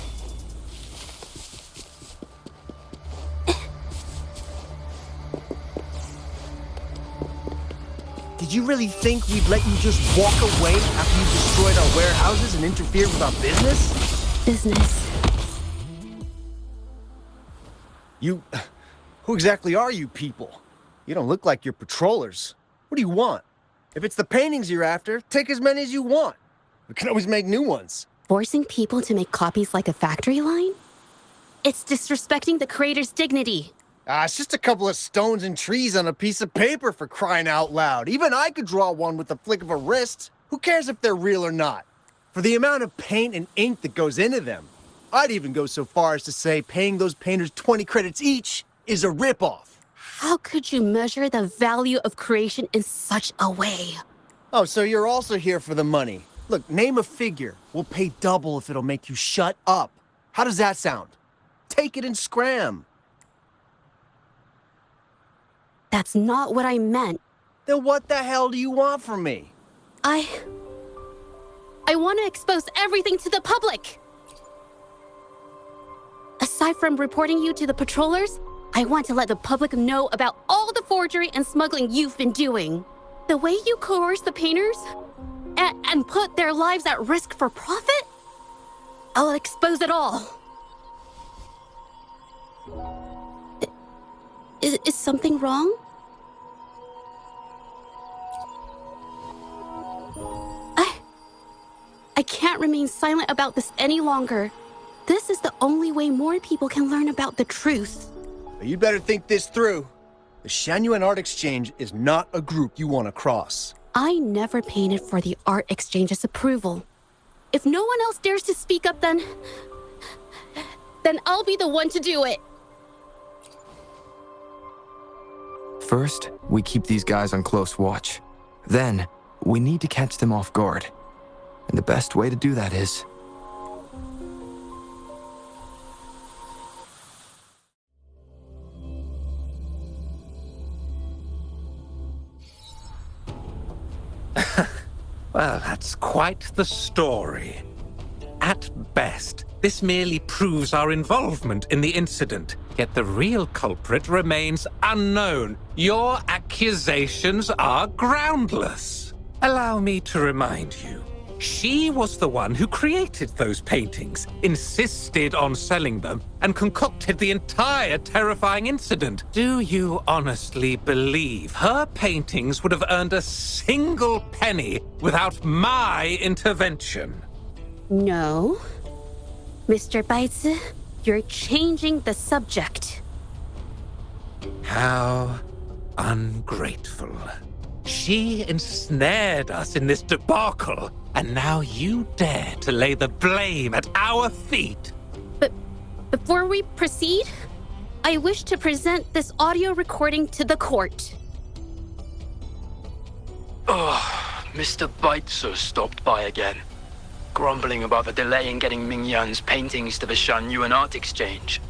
Did you really think we'd let you just walk away after you destroyed our warehouses and interfered with our business? Business. Who exactly are you people? You don't look like you're patrollers. What do you want? If it's the paintings you're after, take as many as you want. We can always make new ones. Forcing people to make copies like a factory line? It's disrespecting the creator's dignity. It's just a couple of stones and trees on a piece of paper, for crying out loud. Even I could draw one with the flick of a wrist. Who cares if they're real or not? For the amount of paint and ink that goes into them, I'd even go so far as to say paying those painters 20 credits each is a ripoff. How could you measure the value of creation in such a way? Oh, so you're also here for the money. Look, name a figure. We'll pay double if it'll make you shut up. How does that sound? Take it and scram. That's not what I meant. Then what the hell do you want from me? I want to expose everything to the public. Aside from reporting you to the patrollers, I want to let the public know about all the forgery and smuggling you've been doing. The way you coerce the painters and put their lives at risk for profit? I'll expose it all. Is something wrong? I can't remain silent about this any longer. This is the only way more people can learn about the truth. You'd better think this through. The Shanyuan Art Exchange is not a group you want to cross. I never painted for the Art Exchange's approval. If no one else dares to speak up, then I'll be the one to do it. First, we keep these guys on close watch. Then, we need to catch them off guard. And the best way to do that is... Well, that's quite the story. At best, this merely proves our involvement in the incident, yet the real culprit remains unknown. Your accusations are groundless. Allow me to remind you, she was the one who created those paintings, insisted on selling them, and concocted the entire terrifying incident. Do you honestly believe her paintings would have earned a single penny without my intervention? No. Mr. Baitsu, you're changing the subject. How ungrateful. She ensnared us in this debacle, and now you dare to lay the blame at our feet. But before we proceed, I wish to present this audio recording to the court. Oh, Mr. Baitsu stopped by again, grumbling about the delay in getting Ming Yan's paintings to the Shanyuan Art Exchange.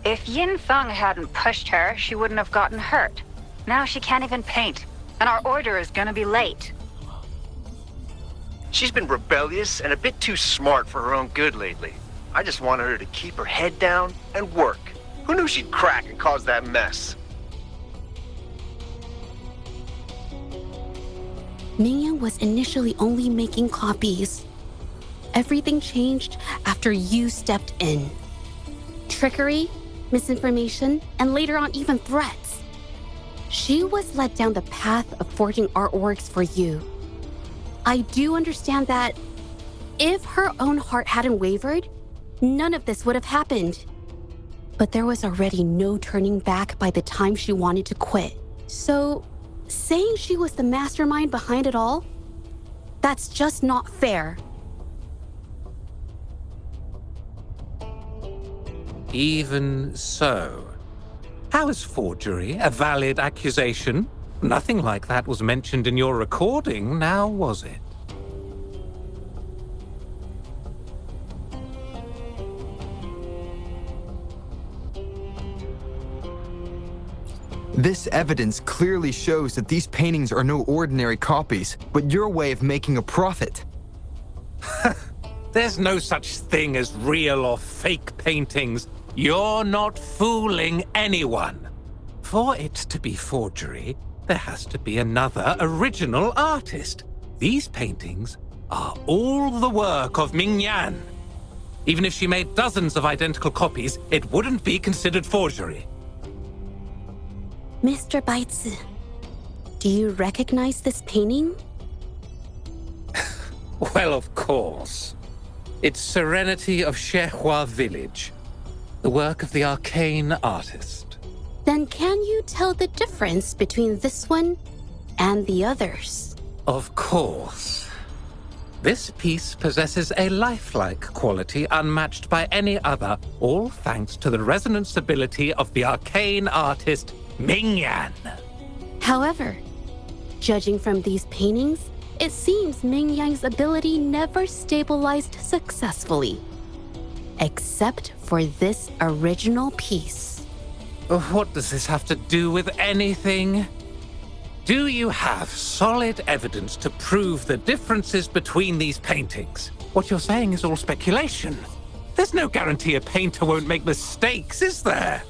If Yin Feng hadn't pushed her, she wouldn't have gotten hurt. Now she can't even paint, and our order is gonna be late. She's been rebellious and a bit too smart for her own good lately. I just wanted her to keep her head down and work. Who knew she'd crack and cause that mess? Mingyan was initially only making copies. Everything changed after you stepped in. Trickery, misinformation, and later on even threats. She was led down the path of forging artworks for you. I do understand that if her own heart hadn't wavered, none of this would have happened. But there was already no turning back by the time she wanted to quit. So, saying she was the mastermind behind it all, that's just not fair. Even so, how is forgery a valid accusation? Nothing like that was mentioned in your recording, now was it? This evidence clearly shows that these paintings are no ordinary copies, but your way of making a profit. There's no such thing as real or fake paintings. You're not fooling anyone. For it to be forgery, there has to be another original artist. These paintings are all the work of Ming Yan. Even if she made dozens of identical copies, it wouldn't be considered forgery. Mr. Baitsu, do you recognize this painting? Well, of course. It's Serenity of Shehua Village, the work of the arcane artist. Then can you tell the difference between this one and the others? Of course. This piece possesses a lifelike quality unmatched by any other, all thanks to the resonance ability of the arcane artist Ming Yan. However, judging from these paintings, it seems Ming Yan's ability never stabilized successfully. Except for this original piece. What does this have to do with anything? Do you have solid evidence to prove the differences between these paintings? What you're saying is all speculation. There's no guarantee a painter won't make mistakes, is there?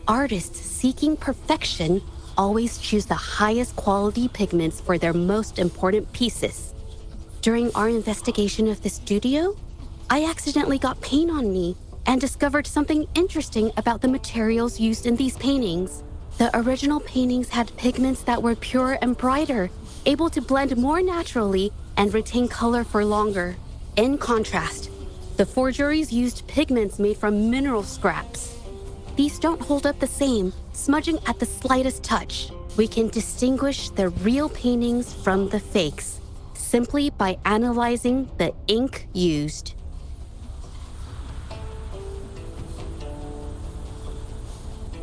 Artists seeking perfection always choose the highest quality pigments for their most important pieces. During our investigation of the studio, I accidentally got paint on me and discovered something interesting about the materials used in these paintings. The original paintings had pigments that were purer and brighter, able to blend more naturally and retain color for longer. In contrast, the forgeries used pigments made from mineral scraps. These don't hold up the same, smudging at the slightest touch. We can distinguish the real paintings from the fakes simply by analyzing the ink used.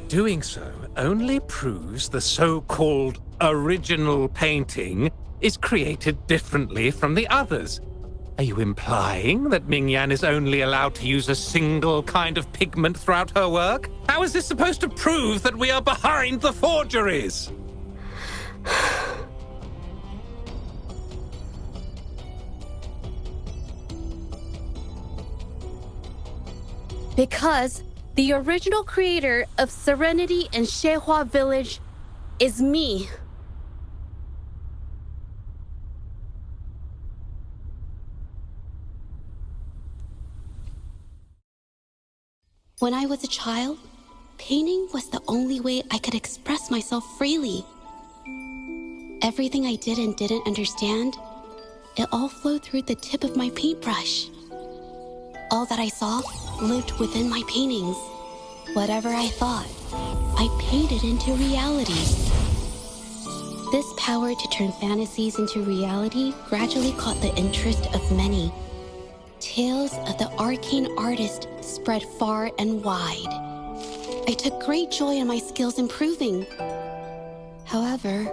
Doing so only proves the so-called original painting is created differently from the others. Are you implying that Ming-Yan is only allowed to use a single kind of pigment throughout her work? How is this supposed to prove that we are behind the forgeries? Because the original creator of Serenity and Zhezhi Village is me. When I was a child, painting was the only way I could express myself freely. Everything I did and didn't understand, it all flowed through the tip of my paintbrush. All that I saw lived within my paintings. Whatever I thought, I painted into reality. This power to turn fantasies into reality gradually caught the interest of many. Tales of the arcane artist spread far and wide. I took great joy in my skills improving. However,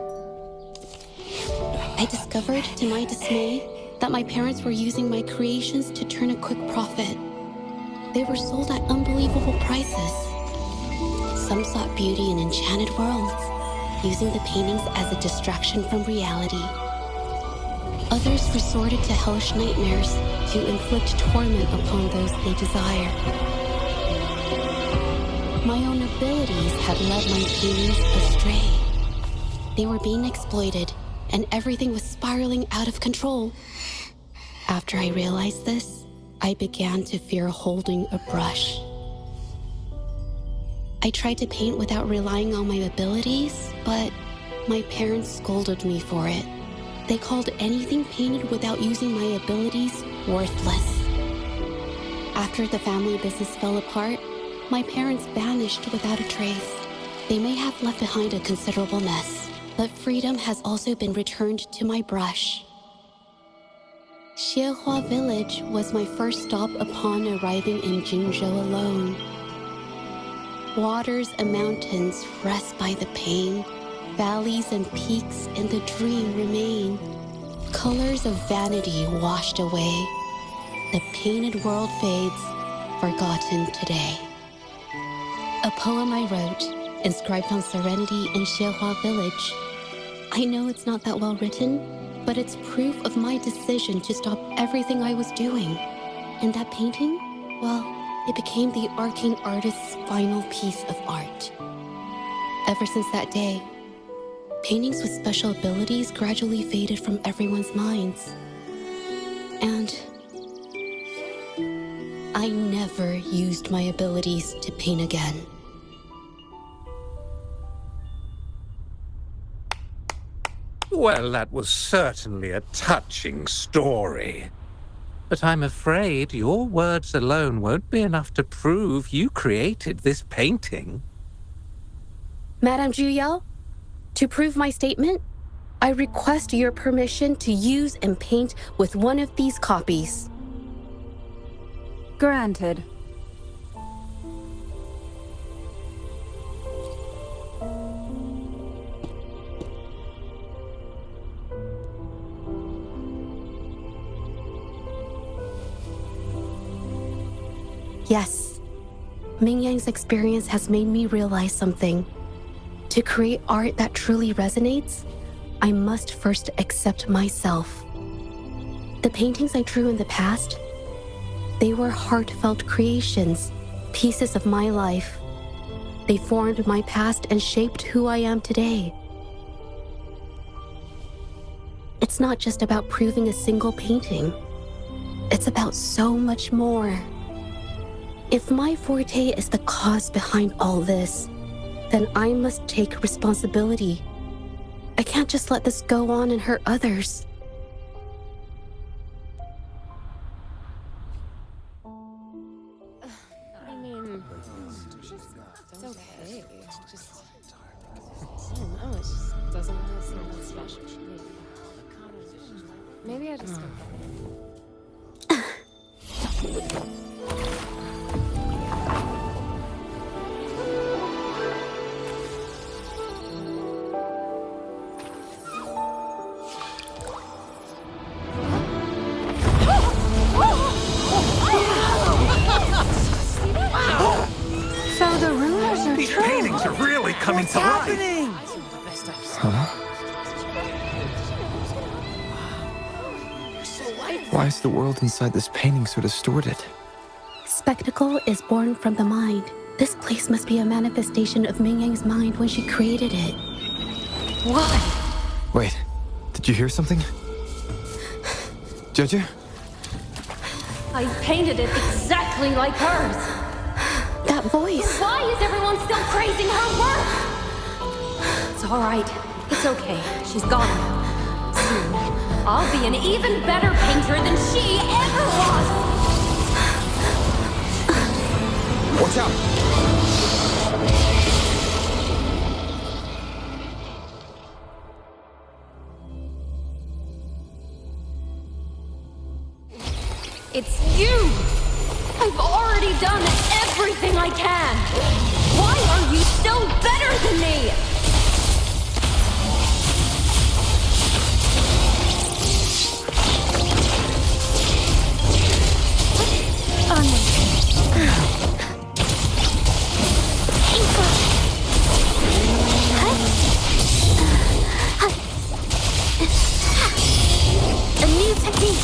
I discovered to my dismay that my parents were using my creations to turn a quick profit. They were sold at unbelievable prices. Some sought beauty in enchanted worlds, using the paintings as a distraction from reality. Others resorted to hellish nightmares to inflict torment upon those they desire. My own abilities had led my paintings astray. They were being exploited, and everything was spiraling out of control. After I realized this, I began to fear holding a brush. I tried to paint without relying on my abilities, but my parents scolded me for it. They called anything painted without using my abilities worthless. After the family business fell apart, my parents vanished without a trace. They may have left behind a considerable mess, but freedom has also been returned to my brush. Zhezhi Village was my first stop upon arriving in Jinzhou alone. Waters and mountains rest by the pain. Valleys and peaks in the dream remain. Colors of vanity washed away. The painted world fades, forgotten today. A poem I wrote, inscribed on Serenity in Zhezhi Village. I know it's not that well written, but it's proof of my decision to stop everything I was doing. And that painting, well, it became the arcane artist's final piece of art. Ever since that day, paintings with special abilities gradually faded from everyone's minds. And I never used my abilities to paint again. Well, that was certainly a touching story. But I'm afraid your words alone won't be enough to prove you created this painting. Madame Zhu, to prove my statement, I request your permission to use and paint with one of these copies. Granted. Yes, Ming Yang's experience has made me realize something. To create art that truly resonates, I must first accept myself. The paintings I drew in the past, they were heartfelt creations, pieces of my life. They formed my past and shaped who I am today. It's not just about proving a single painting. It's about so much more. If my forte is the cause behind all this, then I must take responsibility. I can't just let this go on and hurt others. I mean, it's okay. It's just, I don't know, it just doesn't really seem that special to me. Maybe I just don't get it. So the rumors are These true. paintings are really coming to life. Why is the world inside this painting so distorted? Spectacle is born from the mind. This place must be a manifestation of Ming Yang's mind when she created it. Why? Wait, did you hear something? Zhezhi? I painted it exactly like hers. That voice. Why is everyone still praising her work? It's all right. It's okay. She's gone. Soon, I'll be an even better painter than she ever was. Watch out! It's you! I've already done everything I can! Why are you still better than me? A new technique.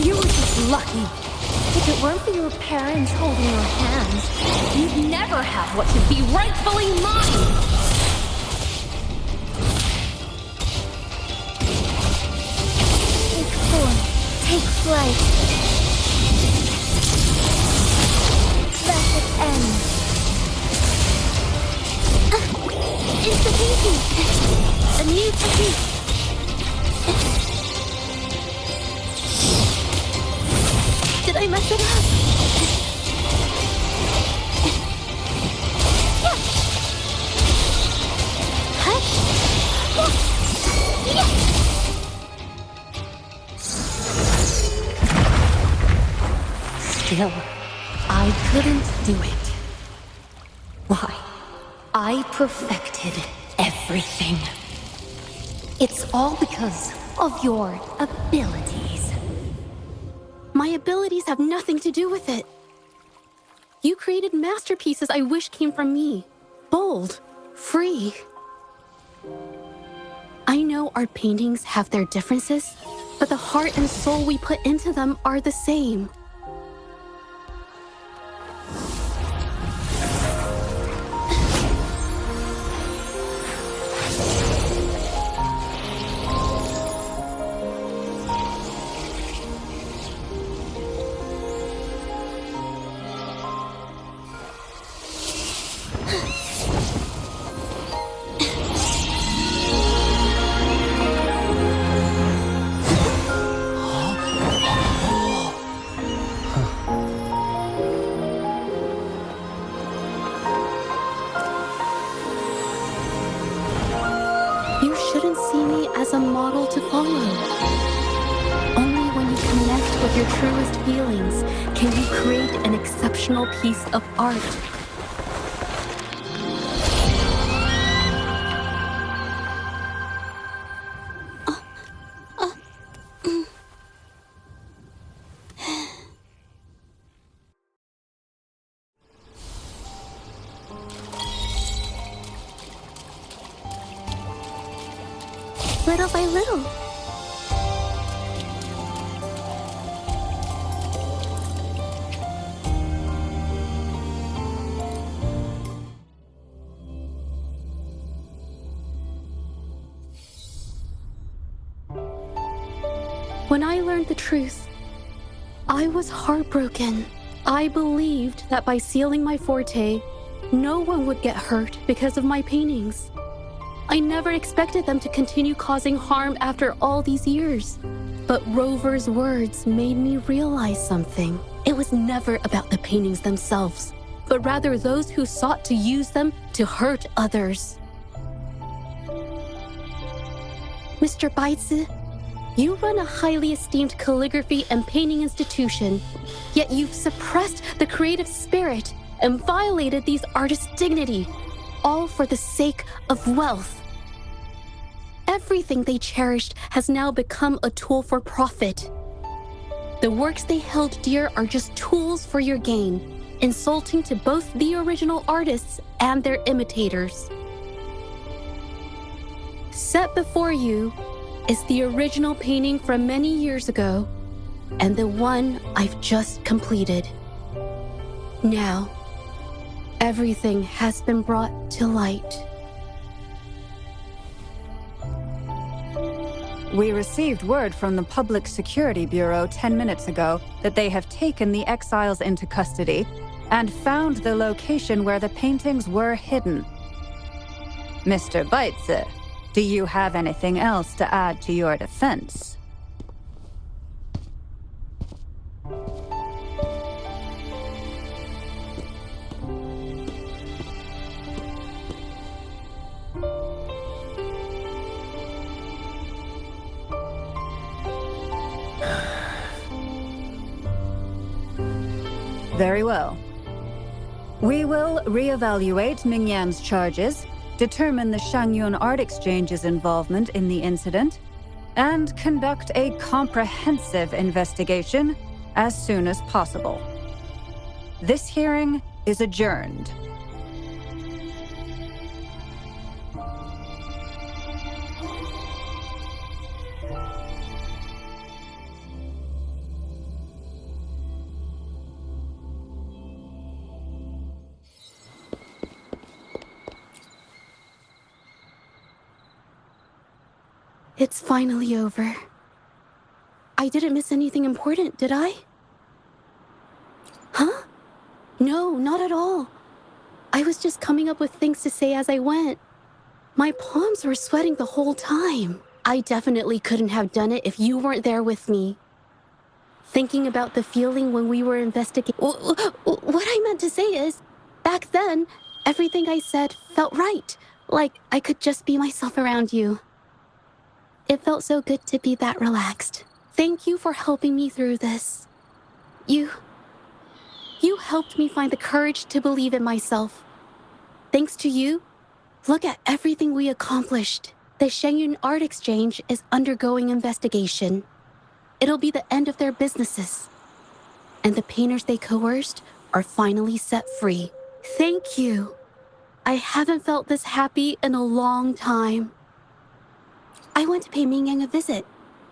You were just lucky. If it weren't for your parents holding your hands, you'd never have what should be rightfully mine! Take form. Take flight. Let it end. It's the painting. A new technique. Did I mess it up? Still, I couldn't do it. Why? I perfected everything. It's all because of your abilities. My abilities have nothing to do with it. You created masterpieces I wish came from me. Bold, free. I know art paintings have their differences, but the heart and soul we put into them are the same. as a model to follow. Only when you connect with your truest feelings can you create an exceptional piece of art. Little by little. When I learned the truth, I was heartbroken. I believed that by sealing my forte, no one would get hurt because of my paintings. I never expected them to continue causing harm after all these years. But Rover's words made me realize something. It was never about the paintings themselves, but rather those who sought to use them to hurt others. Mr. Baitsu, you run a highly esteemed calligraphy and painting institution, yet you've suppressed the creative spirit and violated these artists' dignity, all for the sake of wealth. Everything they cherished has now become a tool for profit. The works they held dear are just tools for your gain, insulting to both the original artists and their imitators. Set before you is the original painting from many years ago, and the one I've just completed. Now, everything has been brought to light. We received word from the Public Security Bureau 10 minutes ago that they have taken the exiles into custody and found the location where the paintings were hidden. Mr. Baitsu, do you have anything else to add to your defense? Very well. We will reevaluate Mingyan's charges, determine the Shangyun Art Exchange's involvement in the incident, and conduct a comprehensive investigation as soon as possible. This hearing is adjourned. It's finally over. I didn't miss anything important, did I? Huh? No, not at all. I was just coming up with things to say as I went. My palms were sweating the whole time. I definitely couldn't have done it if you weren't there with me. Thinking about the feeling when we were investigating... What I meant to say is, back then, everything I said felt right. Like I could just be myself around you. It felt so good to be that relaxed. Thank you for helping me through this. You helped me find the courage to believe in myself. Thanks to you, look at everything we accomplished. The Shangyun Art Exchange is undergoing investigation. It'll be the end of their businesses. And the painters they coerced are finally set free. Thank you. I haven't felt this happy in a long time. I want to pay Mingyang a visit.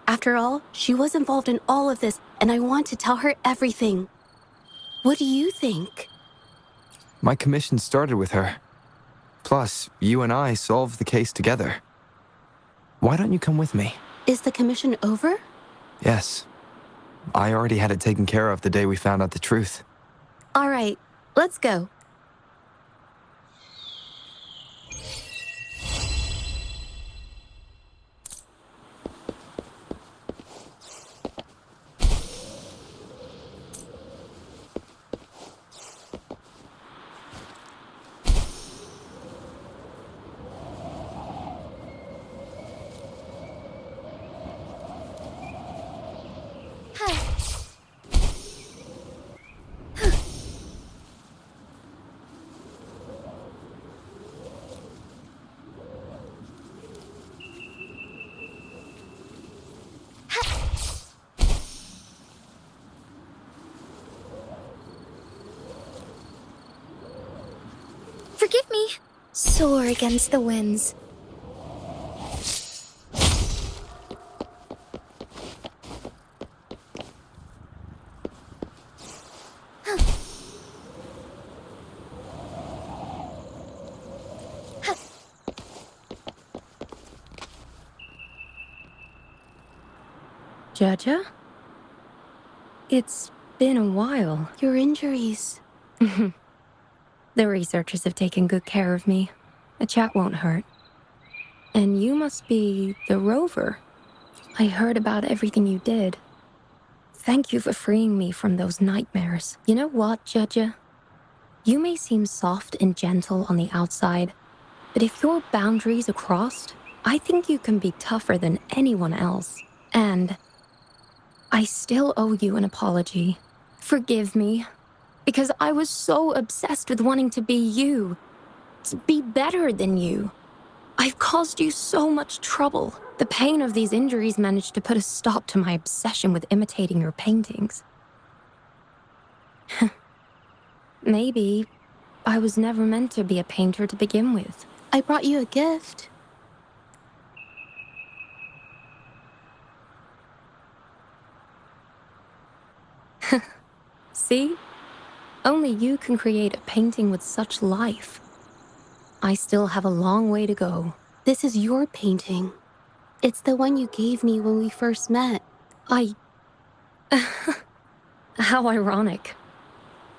After all, she was involved in all of this, and I want to tell her everything. What do you think? My commission started with her. Plus, you and I solved the case together. Why don't you come with me? Is the commission over? Yes. I already had it taken care of the day we found out the truth. All right, let's go. Forgive me. Soar against the winds. Zhezhi? It's been a while. Your injuries. The researchers have taken good care of me. A chat won't hurt. And you must be the rover. I heard about everything you did. Thank you for freeing me from those nightmares. You know what, Zhezhi? You may seem soft and gentle on the outside, but if your boundaries are crossed, I think you can be tougher than anyone else. And I still owe you an apology. Forgive me, because I was so obsessed with wanting to be you, to be better than you. I've caused you so much trouble. The pain of these injuries managed to put a stop to my obsession with imitating your paintings. Maybe I was never meant to be a painter to begin with. I brought you a gift. See? Only you can create a painting with such life. I still have a long way to go. This is your painting. It's the one you gave me when we first met. How ironic.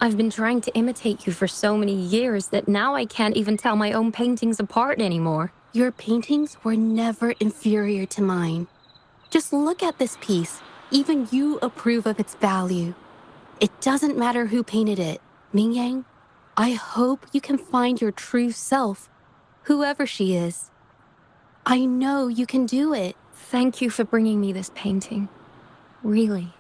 I've been trying to imitate you for so many years that now I can't even tell my own paintings apart anymore. Your paintings were never inferior to mine. Just look at this piece. Even you approve of its value. It doesn't matter who painted it. Mingyang, I hope you can find your true self, whoever she is. I know you can do it. Thank you for bringing me this painting. Really.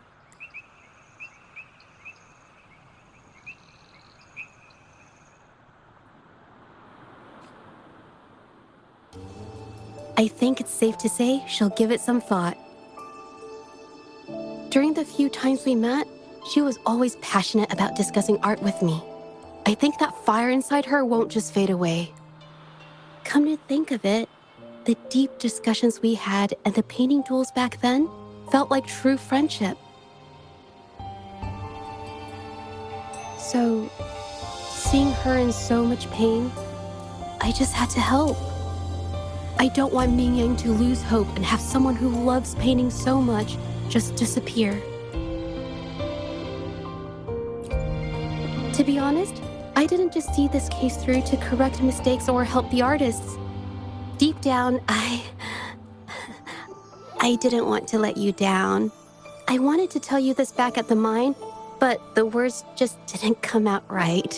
I think it's safe to say she'll give it some thought. During the few times we met, she was always passionate about discussing art with me. I think that fire inside her won't just fade away. Come to think of it, the deep discussions we had and the painting duels back then felt like true friendship. So, seeing her in so much pain, I just had to help. I don't want Mingyang to lose hope and have someone who loves painting so much just disappear. To be honest, I didn't just see this case through to correct mistakes or help the artists. Deep down, I didn't want to let you down. I wanted to tell you this back at the mine, but the words just didn't come out right.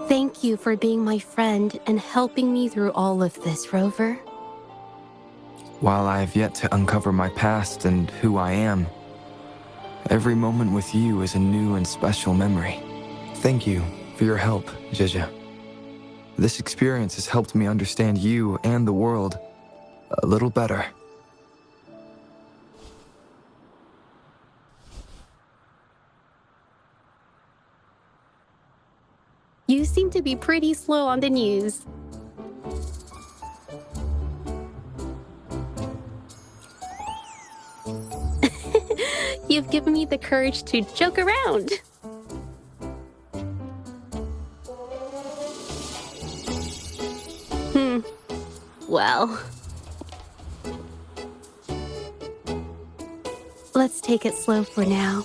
Thank you for being my friend and helping me through all of this, Rover. While I have yet to uncover my past and who I am, every moment with you is a new and special memory. Thank you for your help, Zhezhi. This experience has helped me understand you and the world a little better. You seem to be pretty slow on the news. You've given me the courage to joke around. Well, let's take it slow for now.